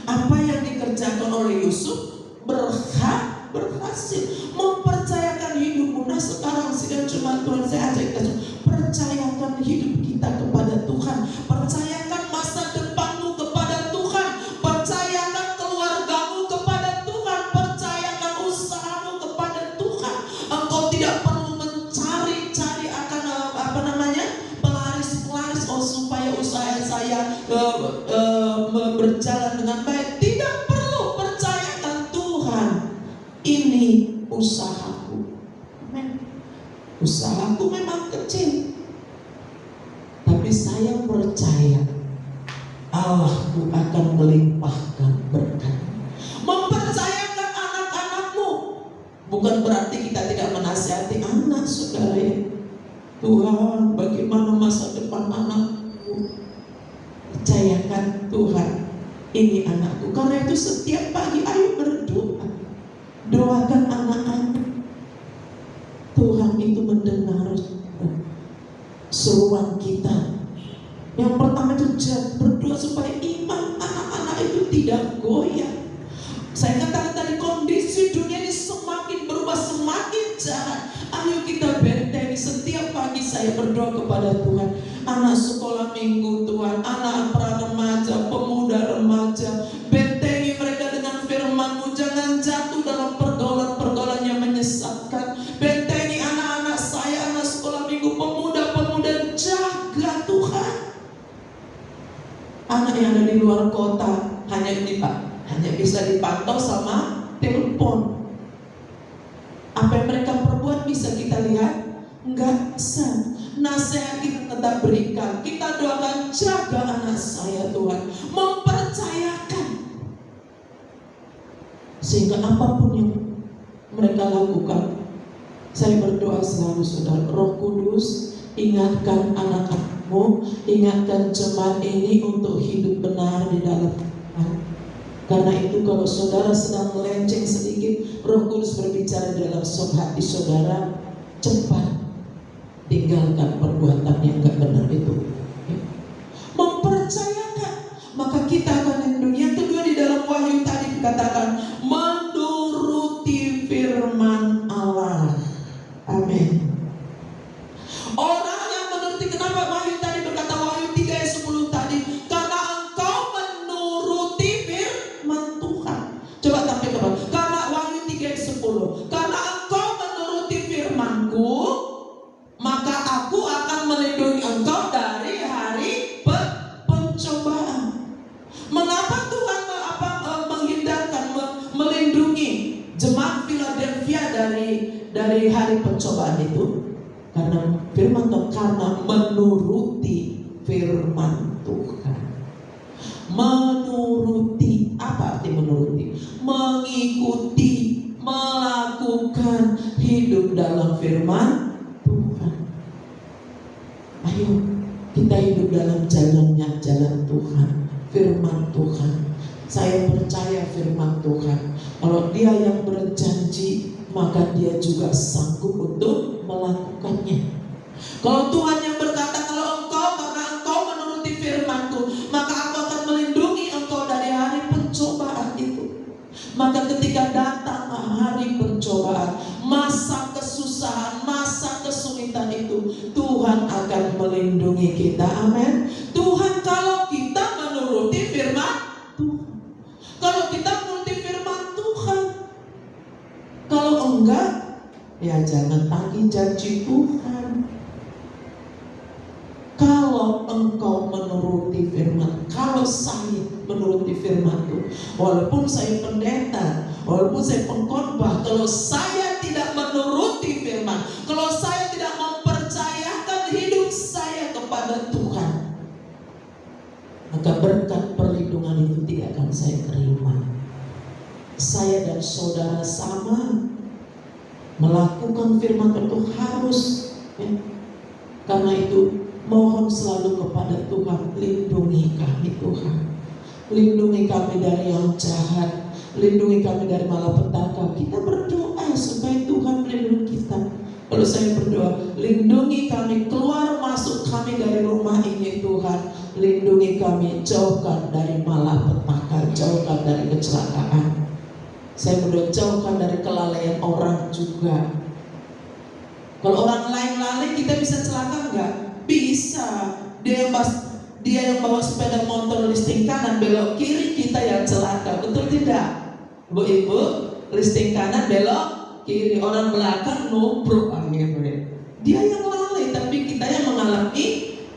apa yang dikerjakan oleh Yusuf berhasil. Mempercayakan hidupmu. Nah sekarang sidang cuma Tuhan, saya ajak kita percayakan hidup kita kepada Tuhan. Percayakan masa depanmu kepada Tuhan. Percayakan keluargamu kepada Tuhan. Percayakan usahamu kepada Tuhan. Engkau tidak perlu mencari-cari akan pelaris supaya usaha saya berjalan dengan baik. Tidak perlu. Percayakan Tuhan, ini usahaku. Usahaku memang kecil, tapi saya percaya Allahku akan melimpahkan berkat. Mempercayakan anak-anakmu bukan berarti kita tidak menasihati anak, saudara. Tuhan, bagaimana masa depan anakku? Percayakan Tuhan, ini anakku. Karena itu setiap pagi ayo berdoa, doakan anak-anak. Tuhan itu mendengar seruan kita. Yang pertama itu berdoa supaya iman anak-anak itu tidak goyah. Saya katakan tadi, kondisi dunia ini semakin berubah, semakin jahat. Ayo kita bentengi. Setiap pagi saya berdoa kepada Tuhan. Anak sekolah minggu Tuhan, anak pra-remaja, pemuda remaja, bentengi mereka dengan firman-Mu. Jangan jatuh dalam pergaulan-pergaulan yang menyesatkan. Bentengi anak-anak saya, anak sekolah minggu, pemuda-pemuda. Jaga Tuhan. Anak yang ada di luar kota hanya bisa dipantau sama telepon. Apa yang mereka perbuat bisa kita lihat? Enggak bisa. Nasihat kita tetap berikan. Kita doakan, jaga anak saya Tuhan. Mempercayakan. Sehingga apapun yang mereka lakukan, saya berdoa selalu saudara, Roh Kudus ingatkan anak-anakmu, ingatkan jemaat ini untuk hidup benar di dalam Tuhan. Karena itu kalau saudara sedang melenceng sedikit, Roh Kudus berbicara dalam hati saudara, cepat tinggalkan perbuatan yang gak benar itu. Mempercayakan, maka kita akan lindungi. Yang kedua di dalam Wahyu tadi dikatakan menuruti firman Allah. Amin. Orang yang menuruti, kenapa Wahyu tadi berkata, Wahyu 3 ayat 10 tadi, karena engkau menuruti firman Tuhan. Coba tampil ke bawah. Karena Wahyu 3 ayat 10, karena engkau menuruti firman-Ku, maka aku akan melindungi engkau dari hari pencobaan. Mengapa Tuhan menghindarkan, melindungi jemaat Philadelphia dari hari pencobaan itu? Karena firman Tuhan, karena menuruti firman Tuhan. Menuruti, apa arti menuruti? Mengikuti, melakukan, hidup dalam firman Tuhan. Ayo kita hidup dalam jalannya, jalan Tuhan, firman Tuhan. Saya percaya firman Tuhan, kalau Dia yang berjanji, maka Dia juga sanggup untuk melakukannya. Kalau Tuhan yang berkata, kalau engkau, karena engkau menuruti firman-Ku, maka aku akan melindungi engkau dari hari pencobaan itu. Maka ketika datang hari pencobaan, masa kesusahan, masa kesulitan itu, Tuhan akan melindungi kita. Amin. Tuhan, kalau kita menuruti firman Tuhan, kalau kita menuruti firman Tuhan, kalau enggak, ya jangan tagih janji Tuhan. Kalau engkau menuruti firman, kalau saya menuruti firman itu, walaupun saya pendeta, walaupun saya pengkhotbah, kalau saya tidak menuruti firman, kalau saya tidak mempercayakan hidup saya kepada Tuhan, maka berkat perlindungan itu tidak akan saya terima. Saya dan saudara sama melakukan firman itu harus, ya. Karena itu mohon selalu kepada Tuhan, lindungi kami Tuhan, lindungi kami dari yang jahat, lindungi kami dari malapetaka. Kita berdoa supaya Tuhan melindungi kita. Kalau saya berdoa, lindungi kami, keluar masuk kami dari rumah ini Tuhan, lindungi kami, jauhkan dari malapetaka, jauhkan dari kecelakaan. Saya berdoa, jauhkan dari kelalaian orang juga. Kalau orang lain lalai, kita bisa celaka enggak? Bisa. Dia yang bawa sepeda motor listing kanan belok kiri, kita yang celaka, betul tidak? Bu Ibu, listing kanan belok kiri, orang belakang nubruk akhirnya. Dia yang lalai, tapi kita yang mengalami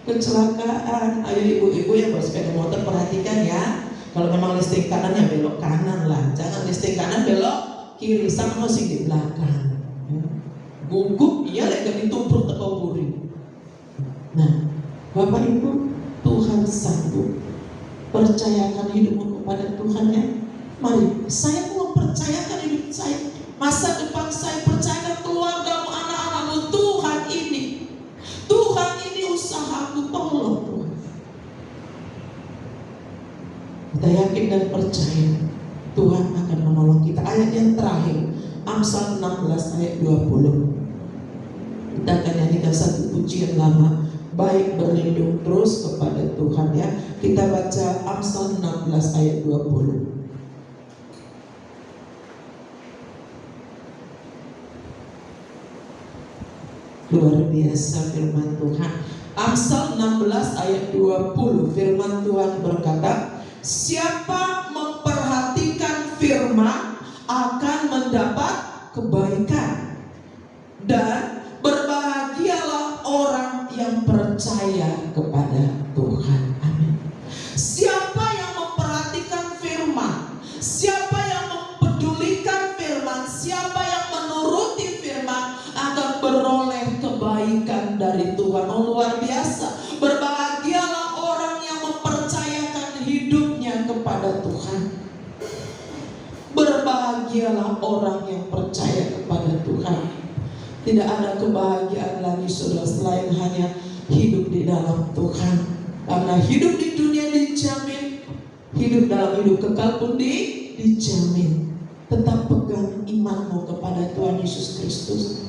kecelakaan. Ayo ibu-ibu yang bawa sepeda motor perhatikan ya. Kalau memang listing kanan ya belok kanan lah, jangan listing kanan belok kiri, sama sing di belakang. Gugup iya lagi ditubruk teko buri. Nah, Bapak Ibu, Tuhan sanggup. Percayakan hidupmu kepada Tuhan ya. Mari, saya mau percayakan hidup saya, masa depan saya, percayakan keluargamu, anak-anakmu. Tuhan ini usahaku, tolong Tuhan. Kita yakin dan percaya Tuhan akan menolong kita. Ayat yang terakhir, Amsal 16 ayat 20. Kita akan nyanyikan satu pujian lama, baik berlindung terus kepada Tuhan ya. Kita baca Amsal 16 ayat 20. Luar biasa firman Tuhan. Amsal 16 ayat 20, firman Tuhan berkata, siapa memperhatikan firman akan mendapat kebaikan, dan berbahagialah orang yang percaya kepada Tuhan. Amin. Siapa yang memperhatikan firman, siapa yang mempedulikan firman, siapa yang menuruti firman akan beroleh kebaikan dari Tuhan. Oh, luar biasa. Berbahagialah orang yang mempercayakan hidupnya kepada Tuhan. Berbahagia Bahagialah orang yang percaya kepada Tuhan. Tidak ada kebahagiaan lagi saudara selain hanya hidup di dalam Tuhan. Karena hidup di dunia dijamin, hidup dalam hidup kekal pun dijamin. Tetap pegang imanmu kepada Tuhan Yesus Kristus.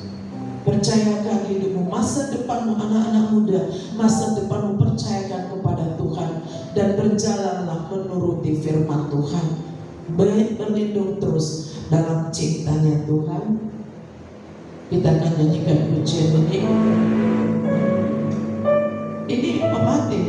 Percayakan hidupmu, masa depanmu anak-anak muda, masa depanmu percayakan kepada Tuhan. Dan berjalanlah menuruti firman Tuhan. Berlindung terus dalam cintanya Tuhan. Kita akan nyanyikan pujian ini. Ini pemati.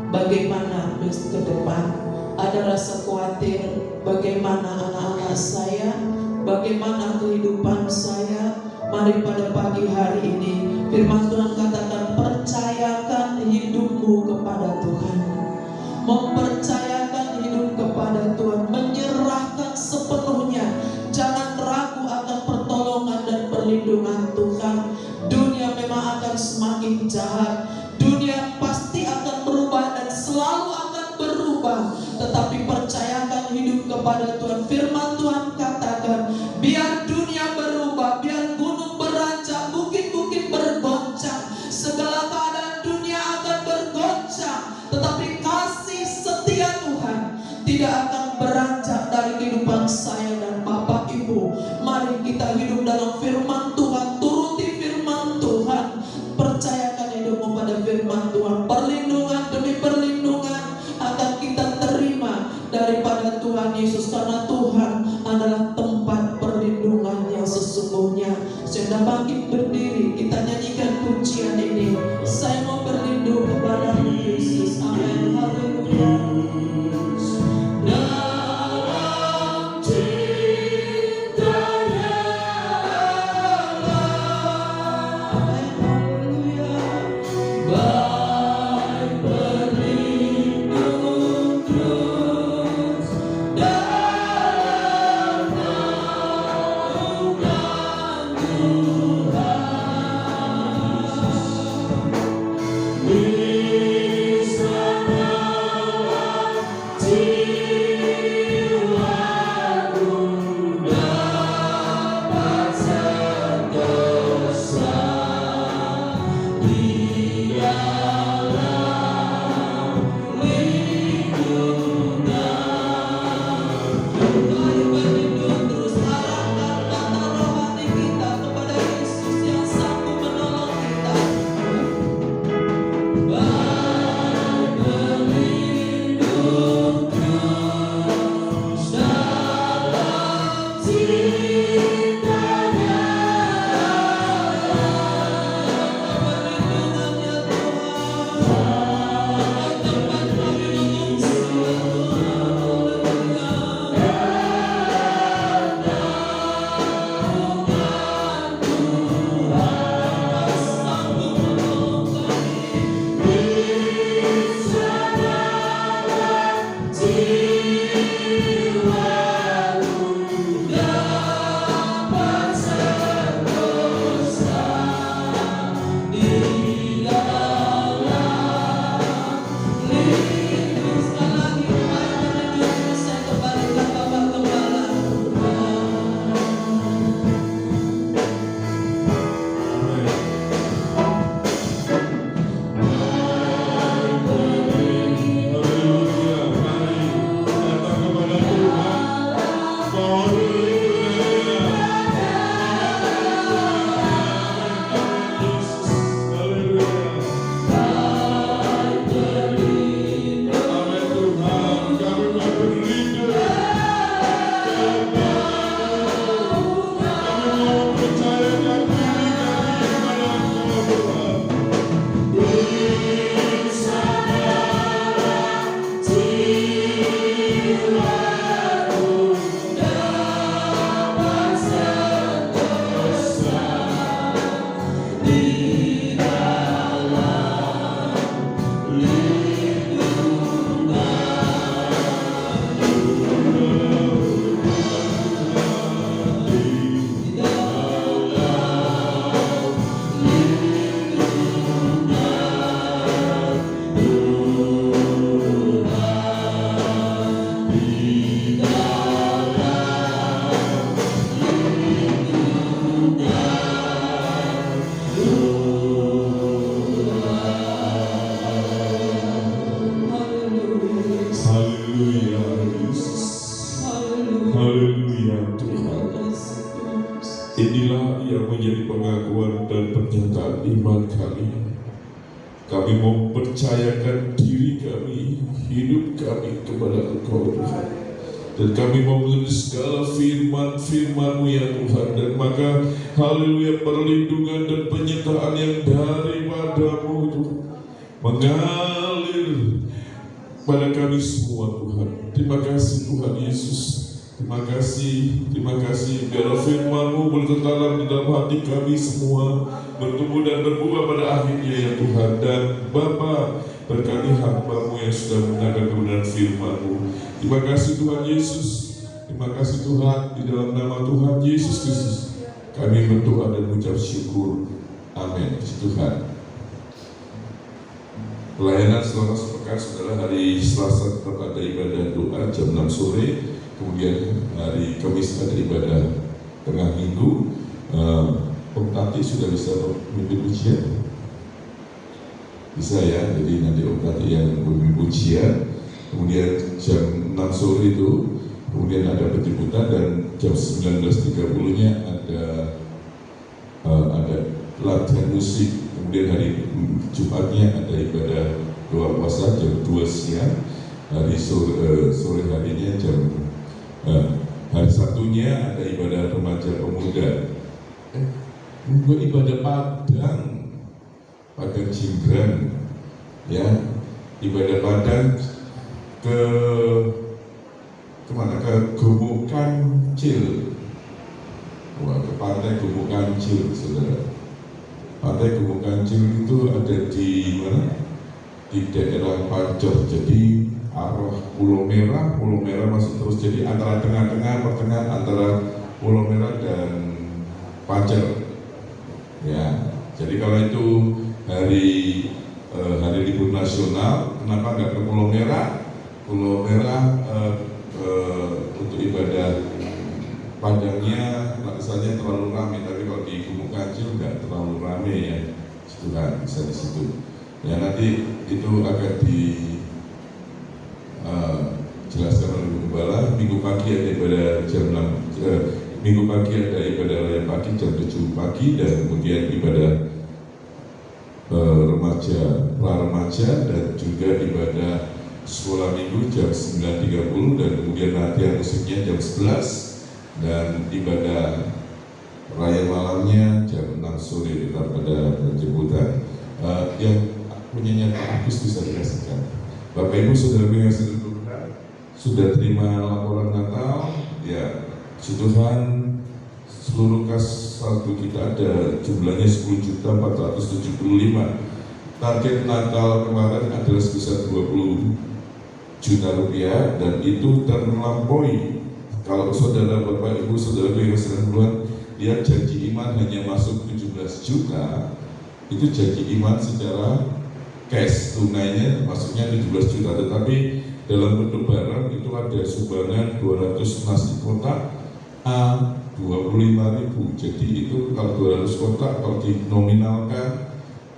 Bagaimana ke depan, ada rasa khawatir bagaimana anak-anak saya, bagaimana kehidupan saya. Mari pada pagi hari ini firman Tuhan katakan, percayakan hidupmu kepada Tuhan. Mempercayakan hidup kepada Tuhan, menyerahkan sepenuhnya. Jangan ragu akan pertolongan dan perlindungan Tuhan. Dunia memang akan semakin jahat, dunia pasti akan berubah dan selalu akan berubah. Tetapi percayakan hidup kepada Tuhan. Firman Tuhan katakan, biar dunia berubah, biar gunung beranjak, bukit-bukit bergoncang, segala keadaan dunia akan bergoncang, tetapi kasih setia Tuhan tidak akan beranjak dari kehidupan saya dan Bapak Ibu. Mari kita hidup dalam firman Tuhan, turuti firman Tuhan, percayakan hidupmu pada firman Tuhan. Perlindungan demi perlindungan akan kita terima daripada Tuhan Yesus, karena Tuhan adalah tempat perlindungan yang sesungguhnya. Sudah bangkit berdiri, kita nyanyikan pujian ini. Saya mau berlindung kepada Yesus. Amin. Haleluya. Mari berlindung terus, arahkan mata rohani kita kepada Yesus. yang menjadi pengakuan dan pernyataan iman kami. Kami mau percayakan diri kami, hidup kami kepada Engkau Tuhan. Dan kami mau menulis segala firman-firman-Mu ya Tuhan. Dan maka haleluya, perlindungan dan penyertaan yang daripada-Mu itu mengalir pada kami semua Tuhan. Terima kasih Tuhan Yesus. Terima kasih biar firman-Mu boleh tertanam di dalam hati kami semua, bertumbuh dan berbuah pada akhirnya ya Tuhan. Dan Bapa, berkati hamba-Mu yang sudah mendengarkan kebenaran firman-Mu. Terima kasih Tuhan Yesus. Terima kasih Tuhan, di dalam nama Tuhan Yesus Kristus kami berdoa dan mengucap syukur. Amin. Tuhan. Pelayanan selama sepekan saudara, hari Selasa tetap ada ibadah doa jam 6 sore. Kemudian hari Kamis ada ibadah tengah minggu. Om Tati sudah bisa memimpin ujian? Bisa ya, jadi nanti Om Tati yang memimpin ujian. Kemudian jam 6 sore itu kemudian ada penjemputan, dan jam 19.30-nya ada latihan musik. Kemudian hari Jumatnya ada ibadah doa puasa jam 2 siang. Hari sore harinya hari Sabtunya ada ibadah remaja pemuda. Ibadah Padang Cinggrang, ya, ibadah Padang kemana? Ke Gumuk Kancil. Wah, ke pantai Gumuk Kancil, saudara. Pantai Gumuk Kancil itu ada di mana? Di daerah Pancor. Jadi arah Pulau Merah masih terus, jadi antara pertengahan antara Pulau Merah dan Pancor. Ya, jadi kalau itu hari libur nasional, kenapa nggak ke Pulau Merah? Pulau Merah untuk ibadah Padangnya rasanya terlalu ramai, tapi kalau di Gumuk Kancil nggak terlalu ramai ya, itu kan bisa di situ. Ya, nanti itu akan jelaskan oleh Ibu Gembala. Minggu pagi ada ibadah jam 6, Minggu pagi ada ibadah raya pagi jam 7 pagi, dan kemudian ibadah pra-remaja dan juga ibadah sekolah minggu jam 9.30, dan kemudian latihan musiknya jam 11, dan ibadah raya malamnya jam 6 sore tetap ada penjemputan. Yang punyanya Pak Agus bisa dikasihkan. Bapak Ibu Saudara yang sudah terima laporan Natal, ya, Tuhan, seluruh kas saldo kita ada jumlahnya 10.475. Target Natal kemarin adalah sebesar 20 juta rupiah, dan itu terlampaui. Kalau saudara Bapak Ibu Saudara yang sedang keluar, dia janji iman hanya masuk 17 juta, itu janji iman secara cash, tunainya masuknya 17 juta, tetapi dalam bentuk barang itu ada sumbangan 200 nasi kotak A 25.000. Jadi itu kalau 200 kotak, kalau dinominalkan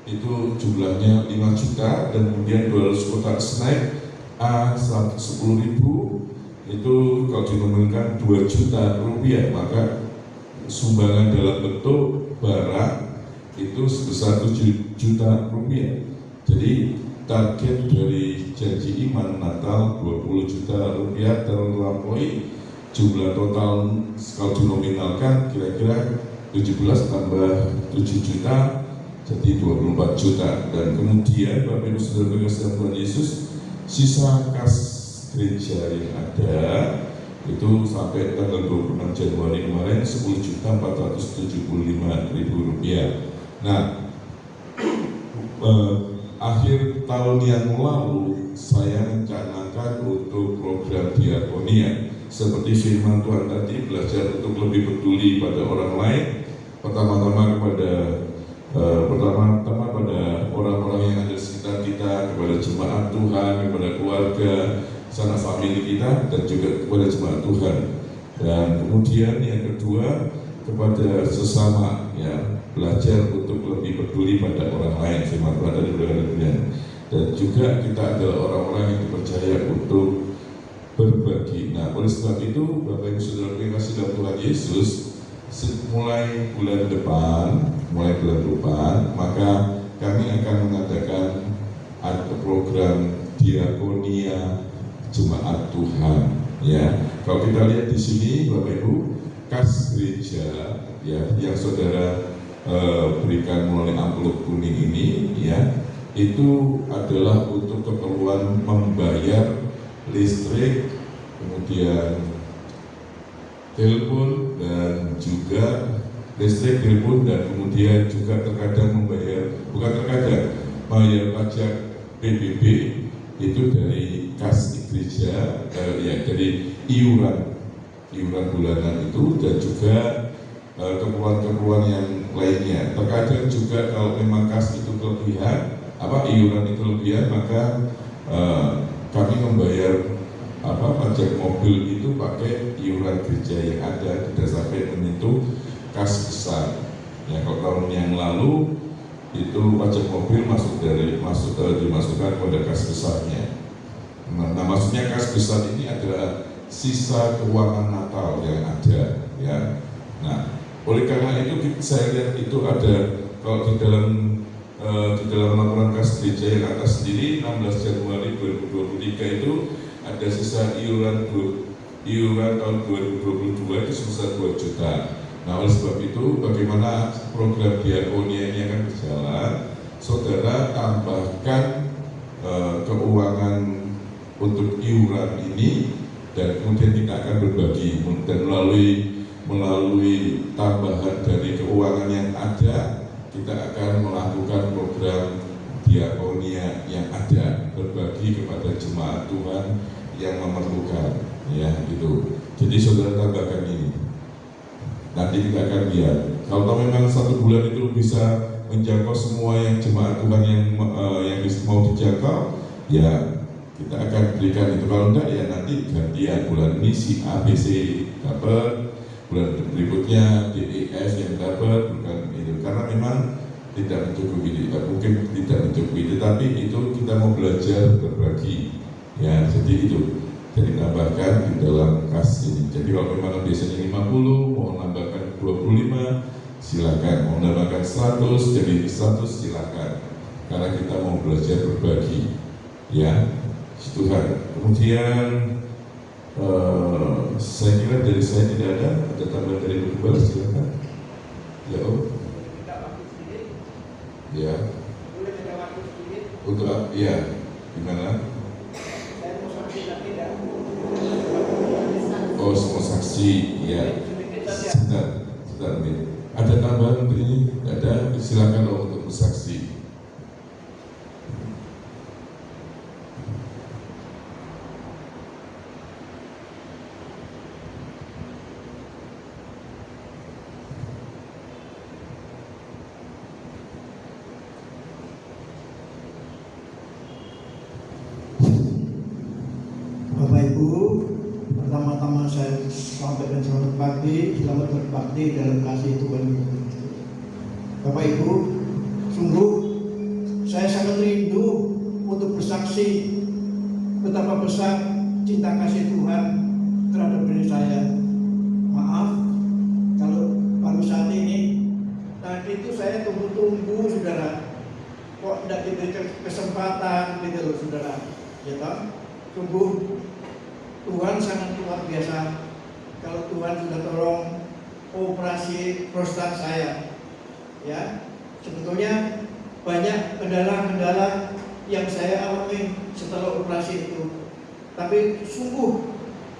itu jumlahnya 5 juta, dan kemudian 200 kotak snack A 10.000 itu kalau dinominalkan 2 juta rupiah, maka sumbangan dalam bentuk barang itu sebesar 7 juta rupiah. Jadi target dari janji iman Natal 20 juta rupiah terlampaui. Jumlah total kalau dinominalkan kira-kira 17 tambah 7 juta jadi 24 juta. Dan kemudian Bapak Ibu Saudara yang Tuhan Yesus, sisa kas gereja yang ada itu sampai tanggal 26 Januari kemarin 10.475.000 rupiah. Nah, akhir tahun yang lalu saya rencanakan untuk program diakonia seperti firman Tuhan tadi, belajar untuk lebih peduli pada orang lain, pertama-tama pada orang-orang yang ada di sekitar kita, kepada jemaat Tuhan, kepada keluarga, sanak famili kita, dan juga kepada jemaat Tuhan. Dan kemudian yang kedua kepada sesama, ya, belajar untuk lebih peduli pada orang lain, firman Tuhan dari dunia. Dan juga kita adalah orang-orang yang dipercaya untuk berbagi. Nah, oleh sebab itu Bapak Ibu Saudara yang kasih dalam Tuhan Yesus, mulai bulan depan, maka kami akan mengadakan ada program diakonia Jemaat Tuhan. Ya, kalau kita lihat di sini, Bapak Ibu, kas gereja ya yang saudara berikan melalui amplop kuning ini, ya, itu adalah untuk keperluan membayar listrik, kemudian telepon, dan juga listrik, telepon, dan kemudian juga terkadang bayar pajak PBB itu dari kas gereja, ya, dari iuran bulanan itu, dan juga keperluan-keperluan yang lainnya. Terkadang juga kalau memang kas itu kelebihan, iuran itu kelebihan, maka kami membayar pajak mobil itu pakai iuran gereja yang ada, tidak sampai menyentuh kas besar. Ya, kalau tahun yang lalu itu pajak mobil dimasukkan pada kas besarnya. Nah, maksudnya kas besar ini adalah sisa keuangan Natal yang ada, ya. Nah, oleh karena itu saya lihat itu ada, kalau di dalam laporan kas gereja yang atas sendiri 16 Januari 2023 itu ada sisa iuran tahun 2022 itu sebesar 2 juta. Nah, oleh sebab itu bagaimana program diakonia ini akan berjalan, saudara tambahkan keuangan untuk iuran ini, dan kemudian kita akan berbagi, dan melalui tambahan dari keuangan yang ada, kita akan melakukan program diakonia yang ada, berbagi kepada jemaat Tuhan yang memerlukan, ya, gitu. Jadi saudara tambahkan ini. Nanti kita akan lihat. Kalau memang 1 bulan itu bisa menjangkau semua yang jemaat Tuhan yang mau dijangkau, ya kita akan berikan itu. Kalau enggak, ya nanti gantian, bulan ini si A, B, C dapat, bulan berikutnya D, E, F yang dapat, bukan itu. Karena memang tidak mencukupi, mungkin tidak mencukupi, tetapi itu kita mau belajar berbagi, ya. Jadi itu, jadi tambahkan di dalam kas ini. Jadi kalau memang biasanya 50, mau nambahkan 25, silakan. Mau nambahkan 100, jadi 100 silakan. Karena kita mau belajar berbagi, ya. Tuhan. Kemudian saya kira dari saya tidak ada tambahan dari Ibu, silakan. Ya, Om. Ya. Untuk ya, gimana? Oh, semua saksi, ya. Sebentar, ada tambahan untuk ini? Ada, silakan Om untuk bersaksi. Bapak Ibu, pertama-tama saya sampaikan selamat pagi, selamat berbakti dalam kasih Tuhan. Bapak Ibu, sungguh saya sangat rindu untuk bersaksi betapa besar cinta kasih Tuhan terhadap diri saya. Maaf kalau baru saat ini, tadi itu saya tunggu-tunggu, saudara, kok tidak diberikan kesempatan gitu loh, saudara, ya toh? Sungguh Tuhan sangat luar biasa. Kalau Tuhan sudah tolong operasi prostat saya, ya, sebetulnya banyak kendala-kendala yang saya alami setelah operasi itu. Tapi sungguh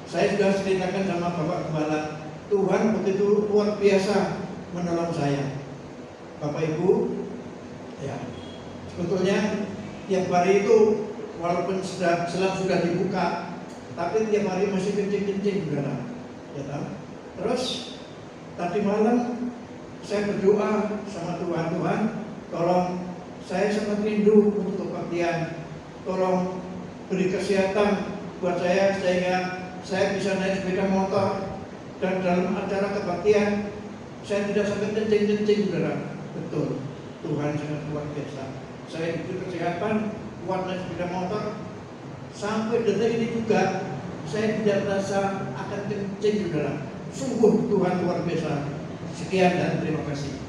saya sudah ceritakan sama Bapak Gembala, Tuhan begitu luar biasa menolong saya. Bapak Ibu, ya, sebetulnya tiap hari itu walaupun selang sudah dibuka, tapi tiap hari masih kencing-kencing, saudara. Ya, terus tadi malam saya berdoa sama Tuhan, tolong, saya sangat rindu untuk kebaktian, tolong beri kesehatan buat saya sehingga saya bisa naik sepeda motor, dan dalam acara kebaktian saya tidak sampai kencing-kencing, saudara. Betul, Tuhan sangat luar biasa. Saya diberi kesehatan, kuat naik sepeda motor. Sampai detik ini juga saya tidak merasa akan kencing, saudara. Sungguh Tuhan luar biasa. Sekian dan terima kasih.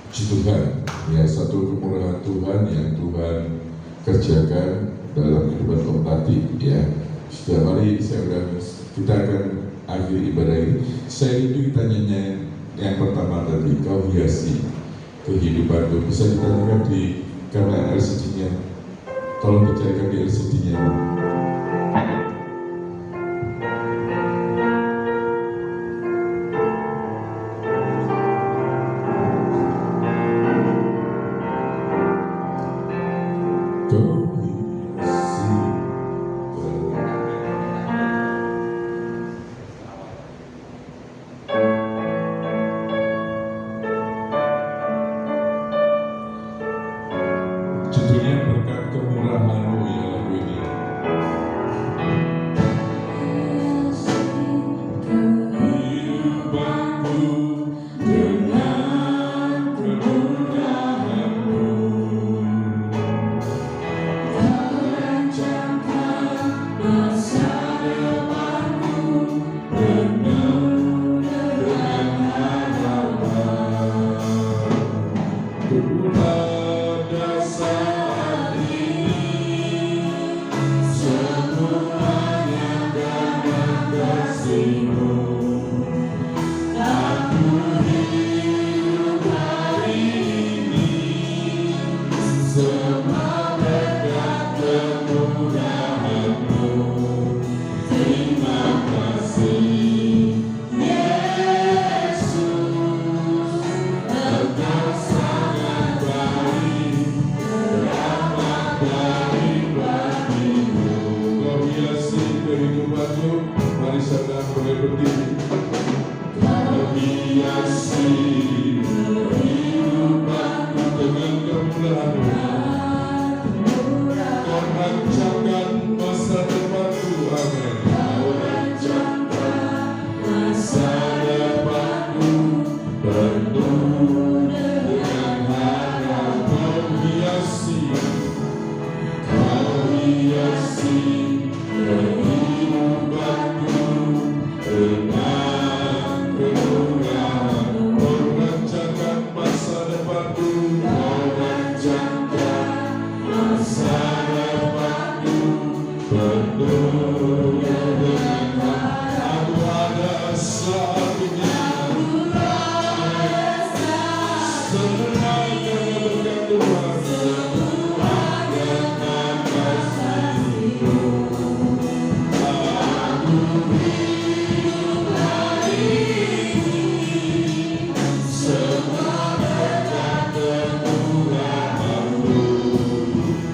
Puji Tuhan, ya satu kemurahan Tuhan yang Tuhan kerjakan dalam kehidupan Om Tati, ya. Sudah, mari kita akan akhiri ibadah ini. Saya itu kita nyanyi yang pertama tadi, kau hiasi kehidupanku. Bisa ditanyakan di kamera LCD-nya. Tolong dicarikan di LCD-nya. Judulnya berkat kemurahan-Mu ya lagu ini. Kehidupanku dengan kemurahan-Mu, Kau rancangkan masa depanku penuh dengan harapan. Pada saat ini semuanya karena kasih-Mu. Aku hidup hari ini semua berkat kemurahan-Mu. Terima kasih Yesus, Engkau sangat baik, teramat baik bagiku. Kau hiasi kehidupanku. Mari sedang boleh berdiri. Kau hiasi kehidupanku dengan kemurahan-Mu. Kau rancangkan masa depanku. Amin. Kau rancangkan masa depanku penuh dengan harapan. Kau hiasi kehidupanku dengan kemurahan. Kau rancangkan masa depanku. Kau rancangkan masa depanku penuh dengan harapan. Aku ada saat ini. Semuanya berkat Tuhan. Semuanya dengan kasih-Mu. Aku hidup hari ini semua berkat kemurahan-Mu.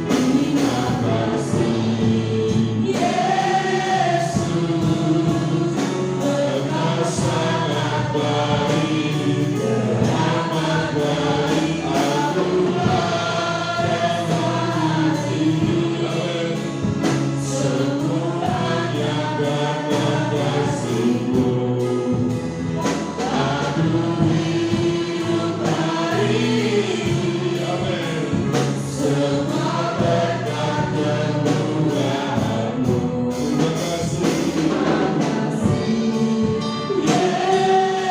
Terima kasih Yesus, Engkau sangat baik, teramat baik. Aku semuanya karena kasih-Mu. Aku hidup hari ini, amin, semua berkat kemurahan-Mu. Terima kasih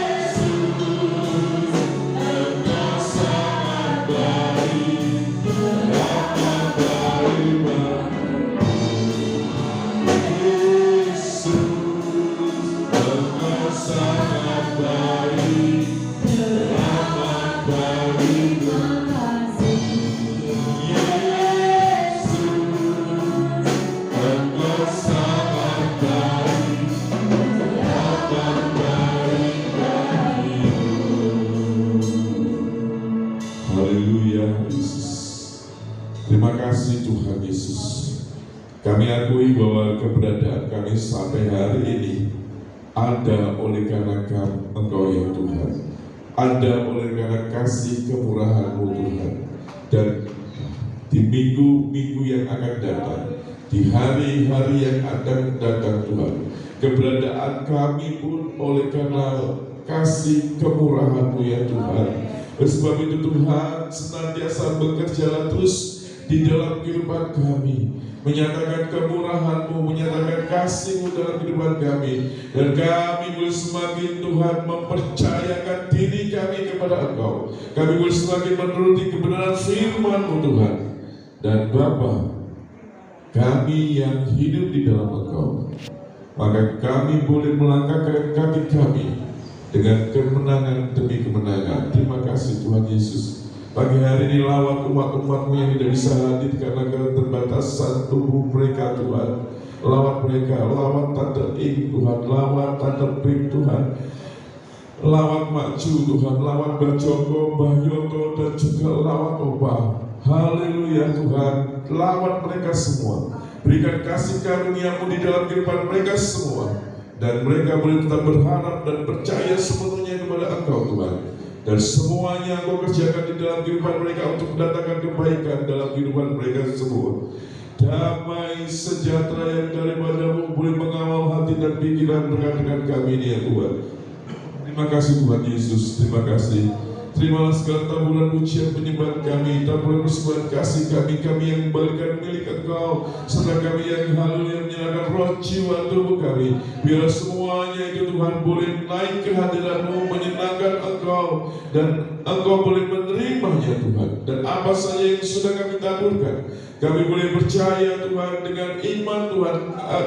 Yesus, Engkau sangat baik, teramat baik bagiku. Yesus, Engkau sangat baik, teramat baik bagiku. Yesus, Engkau sangat baik, teramat baik bagiku. Haleluya Yesus. Terima kasih Tuhan Yesus. Kami akui bahwa keberadaan kami sampai hari ini ada oleh karena Engkau ya Tuhan. Ada oleh karena kasih kemurahan-Mu Tuhan. Dan di minggu-minggu yang akan datang, di hari-hari yang akan datang Tuhan, keberadaan kami pun oleh karena kasih kemurahan-Mu ya Tuhan. Sebab itu Tuhan senantiasa bekerjalah terus di dalam kehidupan kami, menyatakan kemurahan-Mu, menyatakan kasih-Mu dalam kehidupan kami. Dan kami boleh semakin Tuhan mempercayakan diri kami kepada Engkau. Kami boleh semakin menuruti kebenaran firman-Mu Tuhan. Dan Bapa, kami yang hidup di dalam Engkau, maka kami boleh melangkahkan kaki kami dengan kemenangan demi kemenangan. Terima kasih Tuhan Yesus. Pagi hari ini lawat umat-umat-Mu yang tidak bisa hadir karena keterbatasan tubuh mereka Tuhan. Lawat mereka, lawat Tante Ing Tuhan, lawat Tante Pring Tuhan, lawat Maju Tuhan, lawat Mbak Joko, Mbak Yoko, dan juga lawat Opa. Haleluya Tuhan, lawat mereka semua. Berikan kasih karunia-Mu di dalam kehidupan mereka semua. Dan mereka boleh tetap berharap dan percaya sepenuhnya kepada Engkau Tuhan. Dan semuanya Engkau kerjakan di dalam kehidupan mereka untuk mendatangkan kebaikan dalam kehidupan mereka semua. Damai sejahtera yang daripada-Mu boleh mengawal hati dan pikiran rekan-rekan kami ini ya Tuhan. Terima kasih Tuhan Yesus, terima kasih. Terimalah segala taburan pujian penyembahan kami, taburan persembahan kasih kami yang kembalikan milik Engkau, serta kami yang haleluya menyerahkan roh jiwa tubuh kami. Biar semuanya itu Tuhan boleh naik ke hadirat-Mu, menyenangkan Engkau, dan Engkau boleh menerimanya Tuhan. Dan apa saja yang sudah kami taburkan, kami boleh percaya Tuhan dengan iman Tuhan,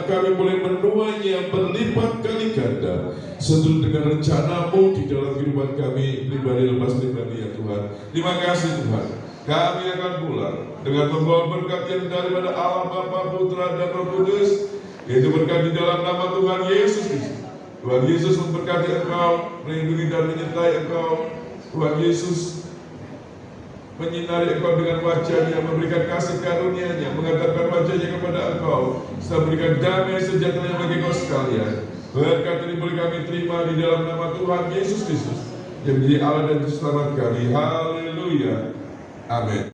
kami boleh menuainya berlipat kali ganda seturut dengan rencana-Mu di dalam kehidupan kami pribadi lepas pribadi ya Tuhan. Terima kasih Tuhan. Kami akan pulang dengan membawa berkat yang daripada Allah Bapa, Putra, dan Roh Kudus, yaitu berkat di dalam nama Tuhan Yesus Kristus. Tuhan Yesus memberkati Engkau, melindungi dan menyertai Engkau. Tuhan Yesus menyinari Engkau dengan wajah-Nya, memberikan kasih karunia-Nya, mengatakan wajah-Nya kepada Engkau, serta berikan damai sejahtera bagi Engkau sekalian. Berkat ini boleh kami terima di dalam nama Tuhan Yesus Kristus yang menjadi Allah dan Juru Selamat kami. Haleluya. Amin.